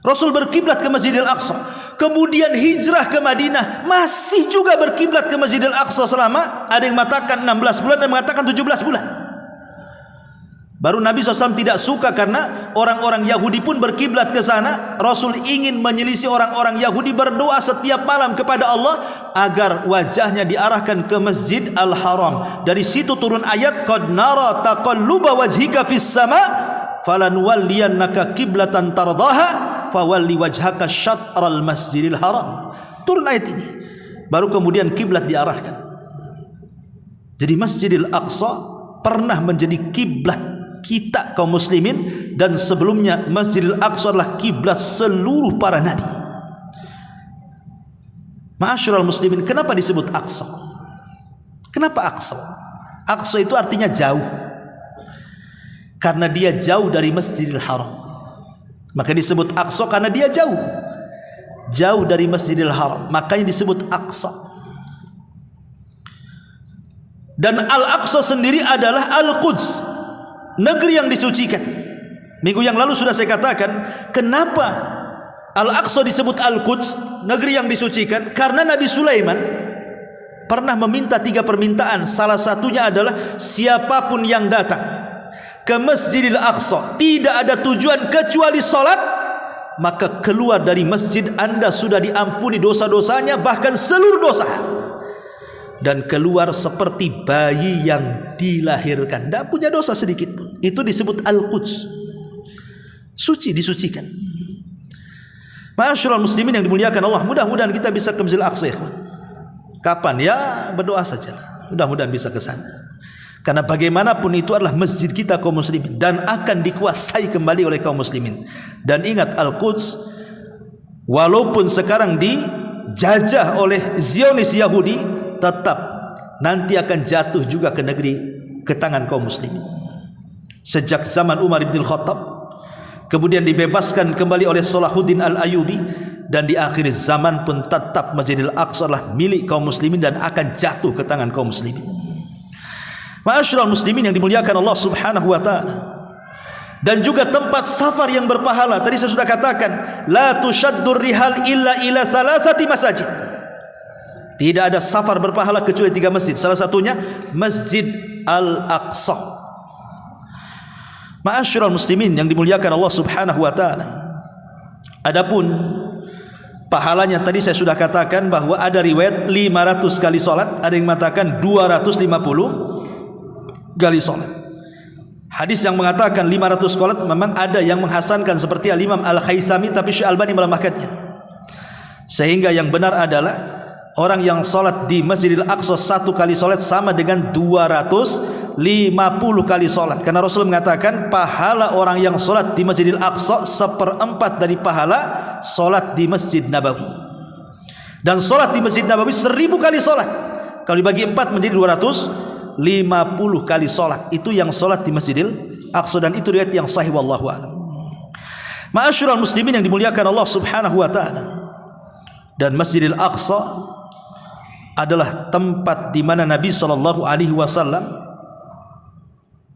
Rasul berkiblat ke Masjidil Aqsa. Kemudian hijrah ke Madinah, masih juga berkiblat ke Masjidil Aqsa selama, ada yang mengatakan 16 bulan, dan mengatakan 17 bulan. Baru Nabi SAW tidak suka karena orang-orang Yahudi pun berkiblat ke sana. Rasul ingin menyelisih orang-orang Yahudi, berdoa setiap malam kepada Allah agar wajahnya diarahkan ke Masjid Al-Haram. Dari situ turun ayat, qad nara taqalluba wajhika fis sama falanuwalliyannaka qiblatan tardaha fawalli wajhaka syatral Masjidil Haram. Turun ayat ini, baru kemudian kiblat diarahkan. Jadi Masjidil Aqsa pernah menjadi kiblat kita kaum muslimin, dan sebelumnya Masjidil Aqsa adalah kiblat seluruh para nabi. Ma'asyiral muslimin, kenapa disebut Aqsa? Kenapa Aqsa? Aqsa itu artinya jauh, karena dia jauh dari Masjidil Haram. Maka disebut Aqsa karena dia jauh, jauh dari Masjidil Haram, makanya disebut Aqsa. Dan Al-Aqsa sendiri adalah Al-Quds, negeri yang disucikan. Minggu yang lalu sudah saya katakan kenapa Al-Aqsa disebut Al-Quds, negeri yang disucikan. Karena Nabi Sulaiman pernah meminta 3 permintaan. Salah satunya adalah siapapun yang datang ke Masjidil Aqsa tidak ada tujuan kecuali salat, maka keluar dari masjid Anda sudah diampuni dosa-dosanya, bahkan seluruh dosa, dan keluar seperti bayi yang dilahirkan, tidak punya dosa sedikit pun. Itu disebut Al-Quds, suci, disucikan. Ma'asyiral muslimin yang dimuliakan Allah, mudah-mudahan kita bisa ke Masjidil Aqsa. Kapan? Ya berdoa saja, mudah-mudahan bisa ke sana. Karena bagaimanapun itu adalah masjid kita kaum muslimin, dan akan dikuasai kembali oleh kaum muslimin. Dan ingat, Al-Quds walaupun sekarang dijajah oleh Zionis Yahudi, tetap nanti akan jatuh juga ke tangan kaum muslimin. Sejak zaman Umar bin Khattab, kemudian dibebaskan kembali oleh Salahuddin Al-Ayyubi, dan di akhir zaman pun tetap Masjidil Aqsa adalah milik kaum muslimin dan akan jatuh ke tangan kaum muslimin. Ma'asyiral muslimin yang dimuliakan Allah Subhanahu wa taala. Dan juga tempat safar yang berpahala. Tadi saya sudah katakan, la tushaddur rihal illa ila thalathati masajid. Tidak ada safar berpahala kecuali 3 masjid. Salah satunya Masjid Al-Aqsa. Ma'asyiral muslimin yang dimuliakan Allah Subhanahu wa taala. Adapun pahalanya tadi saya sudah katakan bahwa ada riwayat 500 kali salat, ada yang mengatakan 250 kali salat. Hadis yang mengatakan 500 salat memang ada yang menghasankan seperti Al-Imam Al-Haythami, tapi Syekh Albani melemahkannya. Sehingga yang benar adalah orang yang salat di Masjidil Aqsa 1 kali salat sama dengan 250 kali salat. Karena Rasul mengatakan pahala orang yang salat di Masjidil Aqsa 1/4 dari pahala salat di Masjid Nabawi. Dan salat di Masjid Nabawi 1000 kali salat. Kalau dibagi 4 menjadi 250 kali salat. Itu yang salat di Masjidil Aqsa, dan itu riwayat yang sahih wallahu a'lam. Ma'asyiral muslimin yang dimuliakan Allah Subhanahu wa taala. Dan Masjidil Aqsa adalah tempat di mana Nabi sallallahu alaihi wasallam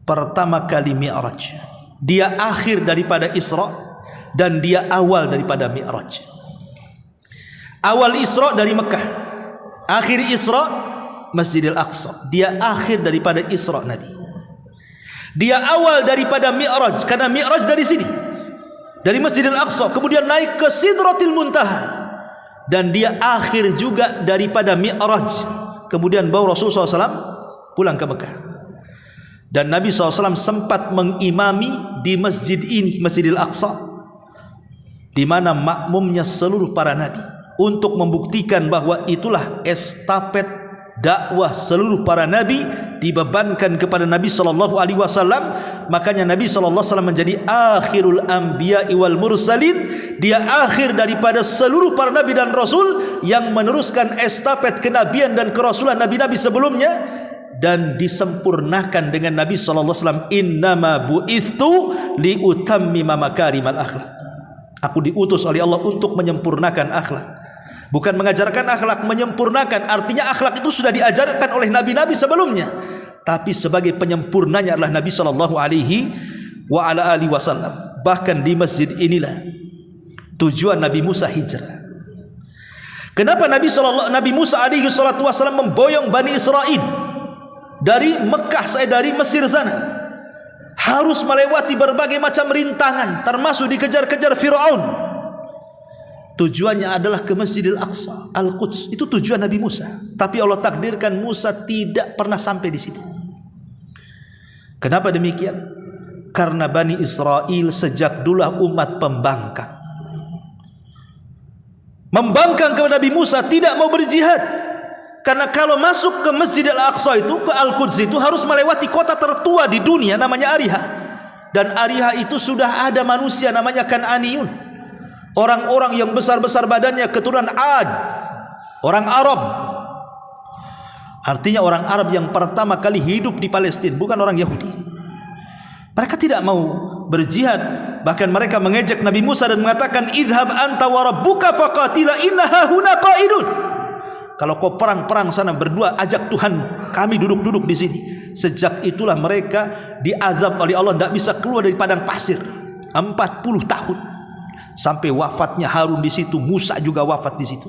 pertama kali Mi'raj. Dia akhir daripada Isra dan dia awal daripada Mi'raj. Awal Isra dari Mekah, akhir Isra Masjidil Aqsa. Dia akhir daripada Isra Nabi. Dia awal daripada Mi'raj, karena Mi'raj dari sini, dari Masjidil Aqsa, kemudian naik ke Sidratil Muntaha, dan dia akhir juga daripada Mi'raj, kemudian bawa Rasulullah SAW pulang ke Mekah. Dan Nabi SAW sempat mengimami di masjid ini, Masjidil Aqsa, di mana makmumnya seluruh para nabi, untuk membuktikan bahwa itulah estafet dakwah seluruh para nabi dibebankan kepada Nabi sallallahu alaihi wasallam. Makanya Nabi sallallahu alaihi wasallam menjadi akhirul anbiya'i wal mursalin. Dia akhir daripada seluruh para nabi dan rasul yang meneruskan estafet kenabian dan kerasulan nabi-nabi sebelumnya, dan disempurnakan dengan Nabi sallallahu alaihi wasallam, innama bu'ithu liutammima makarimal akhlak. Aku diutus oleh Allah untuk menyempurnakan akhlak. Bukan mengajarkan akhlak, menyempurnakan. Artinya akhlak itu sudah diajarkan oleh nabi-nabi sebelumnya, tapi sebagai penyempurnanya adalah Nabi sallallahu alaihi wasallam. Bahkan di masjid inilah tujuan Nabi Musa hijrah. Kenapa Nabi Musa alaihi salatu wasallam memboyong Bani Israel dari Mekah, dari Mesir sana, harus melewati berbagai macam rintangan, termasuk dikejar-kejar Firaun. Tujuannya adalah ke Masjidil Aqsa, Al-Quds. Itu tujuan Nabi Musa. Tapi Allah takdirkan Musa tidak pernah sampai di situ. Kenapa demikian? Karena Bani Israel sejak dulu umat pembangkang. Membangkang kepada Nabi Musa, tidak mau berjihad. Karena kalau masuk ke Masjidil Aqsa itu, ke Al-Quds itu, harus melewati kota tertua di dunia namanya Ariha. Dan Ariha itu sudah ada manusia namanya Kan'aniyun. Orang-orang yang besar-besar badannya, keturunan Ad, orang Arab. Artinya orang Arab yang pertama kali hidup di Palestina, bukan orang Yahudi. Mereka tidak mau berjihad. Bahkan mereka mengejek Nabi Musa dan mengatakan, idhab anta wa rabbuka faqatila inna hahuna qa'idun. Kalau kau perang sana berdua, ajak Tuhanmu, kami duduk-duduk di sini. Sejak itulah mereka diazab oleh Allah, tidak bisa keluar dari padang pasir 40 tahun. Sampai wafatnya Harun di situ, Musa juga wafat di situ.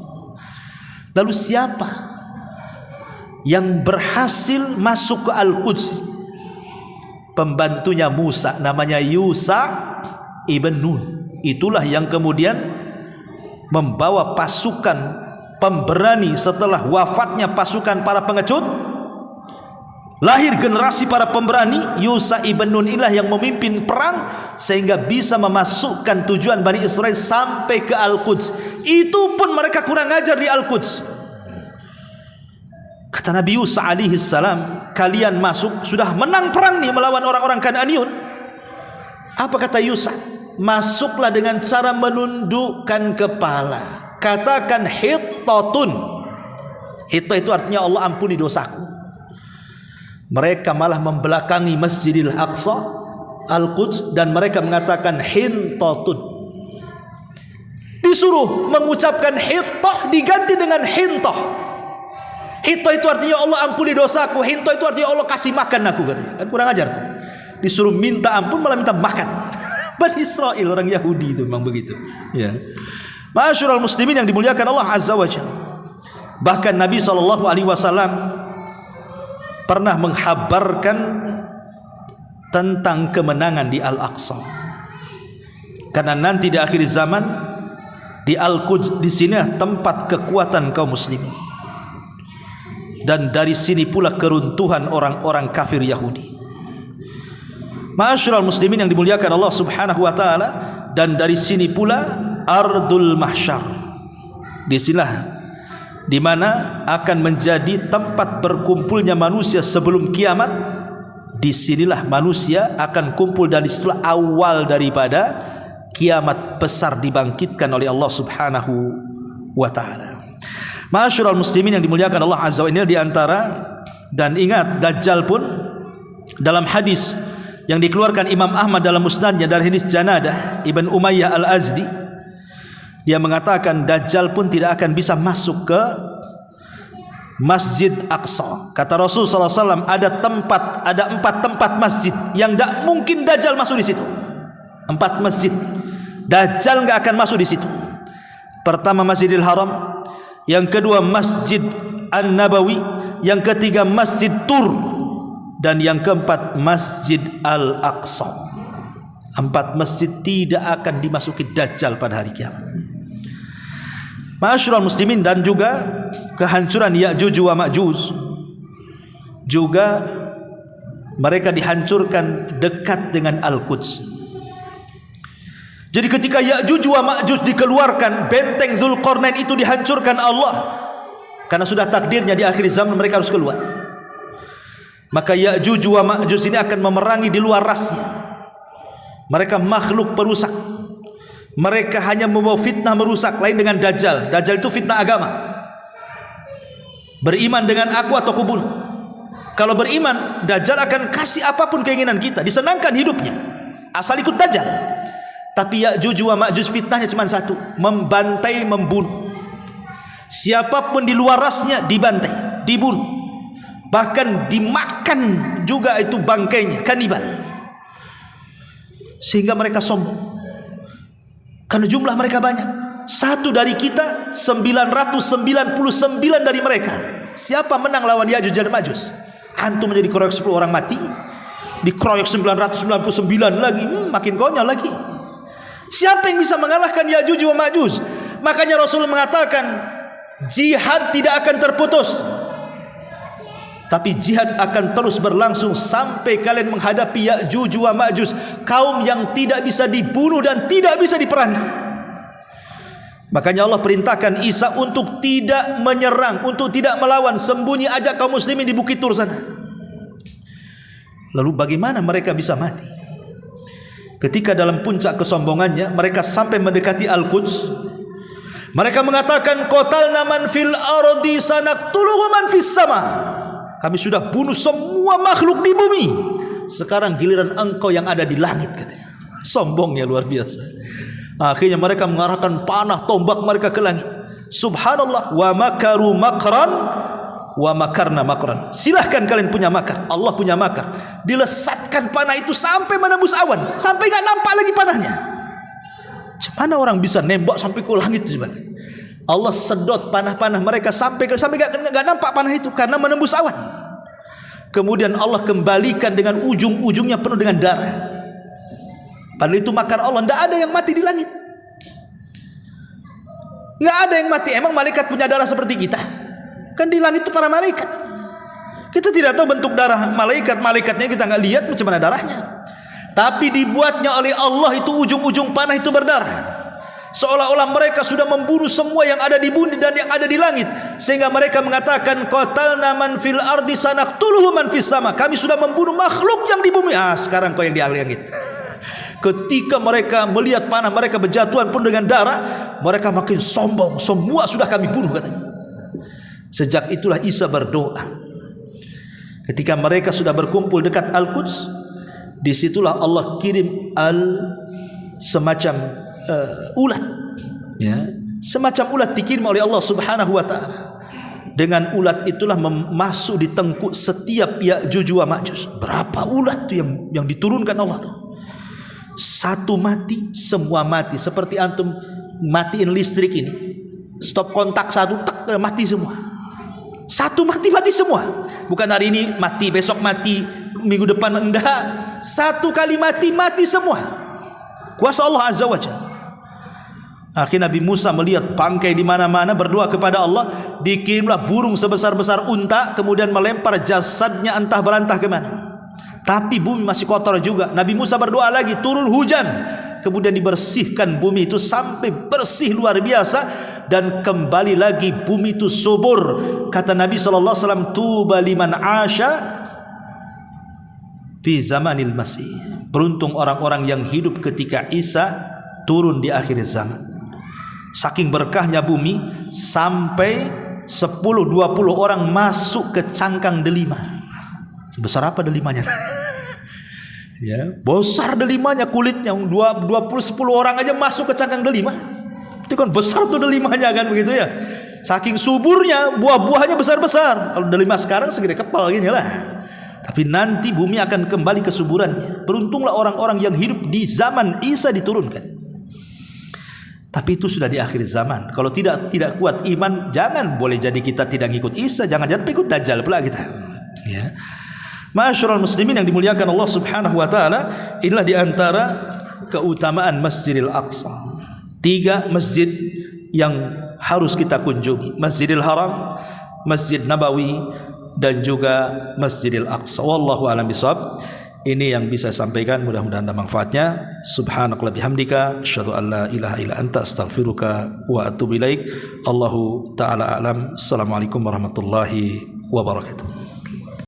Lalu siapa yang berhasil masuk ke Al-Quds? Pembantunya Musa, namanya Yusha ibn Nun. Itulah yang kemudian membawa pasukan pemberani setelah wafatnya pasukan para pengecut. Lahir generasi para pemberani. Yusha ibn Nun inilah yang memimpin perang sehingga bisa memasukkan tujuan Bani Israel sampai ke Al-Quds. Itu pun mereka kurang ajar di Al-Quds. Kata Nabi Yusha alaihi salam, kalian masuk sudah menang perang nih melawan orang-orang Kan'aniyun. Apa kata Yusha? Masuklah dengan cara menundukkan kepala. Katakan hittatun. Hitta itu artinya Allah ampuni dosaku. Mereka malah membelakangi Masjidil Aqsa, Al-Quds, dan mereka mengatakan hintatun. Disuruh mengucapkan hittah diganti dengan hintah. Hito itu artinya Allah ampuni dosaku. Hito itu artinya Allah kasih makan aku, katanya. Kan kurang ajar. Disuruh minta ampun malah minta makan. Bani Israel, orang Yahudi itu memang begitu. Ya. Ma'asyiral muslimin yang dimuliakan Allah Azza wa Jalla. Bahkan Nabi SAW pernah menghabarkan tentang kemenangan di Al-Aqsa. Karena nanti di akhir zaman di Al-Quds, di sini tempat kekuatan kaum muslimin. Dan dari sini pula keruntuhan orang-orang kafir Yahudi. Ma'asyiral muslimin yang dimuliakan Allah Subhanahu wa taala, dan dari sini pula ardul mahsyar. Disinilah di mana akan menjadi tempat berkumpulnya manusia sebelum kiamat. Disinilah manusia akan kumpul, dan disitulah awal daripada kiamat besar dibangkitkan oleh Allah Subhanahu wa taala. Ma'asyiral muslimin yang dimuliakan Allah Azza wa Jalla, di antara, dan ingat, Dajjal pun dalam hadis yang dikeluarkan Imam Ahmad dalam musnadnya dari hadis Janadah Ibn Umayyah Al-Azdi, dia mengatakan Dajjal pun tidak akan bisa masuk ke Masjid Aqsa. Kata Rasul SAW, ada 4 tempat masjid yang tidak mungkin Dajjal masuk di situ. 4 masjid Dajjal nggak akan masuk di situ. Pertama Masjidil Haram, yang kedua Masjid An-Nabawi, yang ketiga Masjid Tur, dan yang keempat Masjid Al-Aqsa. 4 masjid tidak akan dimasuki Dajjal pada hari kiamat. Ma'asyiral muslimin, dan juga kehancuran Ya'juj wa Ma'juj, juga mereka dihancurkan dekat dengan Al-Quds. Jadi ketika Ya'juj wa Ma'juj dikeluarkan, benteng Dzulqarnain itu dihancurkan Allah, karena sudah takdirnya di akhir zaman mereka harus keluar. Maka Ya'juj wa Ma'juj ini akan memerangi di luar rasnya. Mereka makhluk perusak. Mereka hanya membawa fitnah merusak, lain dengan Dajjal. Dajjal itu fitnah agama. Beriman dengan aku atau kubunuh. Kalau beriman, Dajjal akan kasih apapun keinginan kita, disenangkan hidupnya, asal ikut Dajjal. Tapi Ya'juj wa Ma'juj fitnahnya cuma satu, membantai, membunuh. Siapapun di luar rasnya dibantai, dibunuh, bahkan dimakan juga itu bangkainya, kanibal. Sehingga mereka sombong karena jumlah mereka banyak. Satu dari kita, 999 dari mereka. Siapa menang lawan Ya'juj dan Ma'juj? Antum menjadi dikeroyok 10 orang mati, dikeroyok 999 lagi, makin konyol lagi. Siapa yang bisa mengalahkan Ya'juj wa Ma'juj? Makanya Rasul mengatakan jihad tidak akan terputus, tapi jihad akan terus berlangsung sampai kalian menghadapi Ya'juj wa Ma'juj, kaum yang tidak bisa dibunuh dan tidak bisa diperangi. Makanya Allah perintahkan Isa untuk tidak menyerang, untuk tidak melawan, sembunyi ajak kaum muslimin di Bukit Tur sana. Lalu bagaimana mereka bisa mati? Ketika dalam puncak kesombongannya mereka sampai mendekati Al-Quds, mereka mengatakan qatalna man fil ardi sanaqtuluhu man fis sama. Kami sudah bunuh semua makhluk di bumi, sekarang giliran engkau yang ada di langit, katanya. Sombongnya luar biasa. Akhirnya mereka mengarahkan panah tombak mereka ke langit. Subhanallah, wa makaru makran wa makarna makran. Silahkan kalian punya makar, Allah punya makar. Dilesatkan panah itu sampai menembus awan, sampai nggak nampak lagi panahnya. Mana orang bisa nembak sampai ke langit itu? Allah sedot panah-panah mereka sampai nggak nampak panah itu karena menembus awan. Kemudian Allah kembalikan dengan ujung-ujungnya penuh dengan darah. Padahal itu makar Allah. Tidak ada yang mati di langit, nggak ada yang mati. Emang malaikat punya darah seperti kita? Kan di langit itu para malaikat. Kita tidak tahu bentuk darah malaikatnya kita nggak lihat macam mana darahnya. Tapi dibuatnya oleh Allah itu ujung-ujung panah itu berdarah. Seolah-olah mereka sudah membunuh semua yang ada di bumi dan yang ada di langit, sehingga mereka mengatakan qatalna man fil ardi sanaqtuluhu man fis sama. Kami sudah membunuh makhluk yang di bumi. Sekarang kau yang di langit. Ketika mereka melihat panah mereka berjatuhan pun dengan darah, mereka makin sombong. Semua sudah kami bunuh, katanya. Sejak itulah Isa berdoa. Ketika mereka sudah berkumpul dekat Al-Quds, disitulah Allah kirim semacam ulat, ya, semacam ulat dikirim oleh Allah Subhanahu wa taala. dengan ulat itulah masuk di tengkuk setiap Ya'juj wa Ma'juj. Berapa ulat tuh yang diturunkan Allah tuh? Satu mati, semua mati. Seperti antum matiin listrik ini, stop kontak satu, tak, mati semua. Satu mati semua. Bukan hari ini mati, besok mati, minggu depan enggak. Satu kali mati semua. Kuasa Allah Azza wa Jalla. Akhirnya Nabi Musa melihat bangkai di mana-mana, berdoa kepada Allah, dikirimlah burung sebesar-besar unta, kemudian melempar jasadnya entah berantah ke mana. Tapi bumi masih kotor juga. Nabi Musa berdoa lagi, turun hujan, kemudian dibersihkan bumi itu sampai bersih luar biasa, dan kembali lagi bumi itu subur. Kata Nabi SAW, tuba liman asya fi zamanil masih. Beruntung orang-orang yang hidup ketika Isa turun di akhir zaman. Saking berkahnya bumi, sampai 10-20 orang masuk ke cangkang delima. Sebesar apa delimanya? Ya, besar delimanya, kulitnya 10 orang aja masuk ke cangkang delima. Itu kan besar tuh delimanya kan, begitu ya. Saking suburnya, buah-buahnya besar-besar. Kalau delima sekarang segede kepal gini lah. Tapi nanti bumi akan kembali ke suburannya. Beruntunglah orang-orang yang hidup di zaman Isa diturunkan. Tapi itu sudah di akhir zaman. Kalau tidak kuat iman, jangan boleh jadi kita tidak ngikut Isa, jangan-jangan ikut Dajjal pula kita. Ya. Ma'asyiral muslimin yang dimuliakan Allah Subhanahu wa taala, inilah di antara keutamaan Masjidil Aqsa. 3 masjid yang harus kita kunjungi: Masjidil Haram, Masjid Nabawi, dan juga Masjidil Aqsa. Wallahu a'lam bishawab. Ini yang bisa saya sampaikan, mudah-mudahan ada manfaatnya. Subhanakallahumma bihamdika, asyhadu an la ilaha illa anta, astaghfiruka wa atubu ilaik. Allahu ta'ala a'lam. Assalamualaikum warahmatullahi wabarakatuh.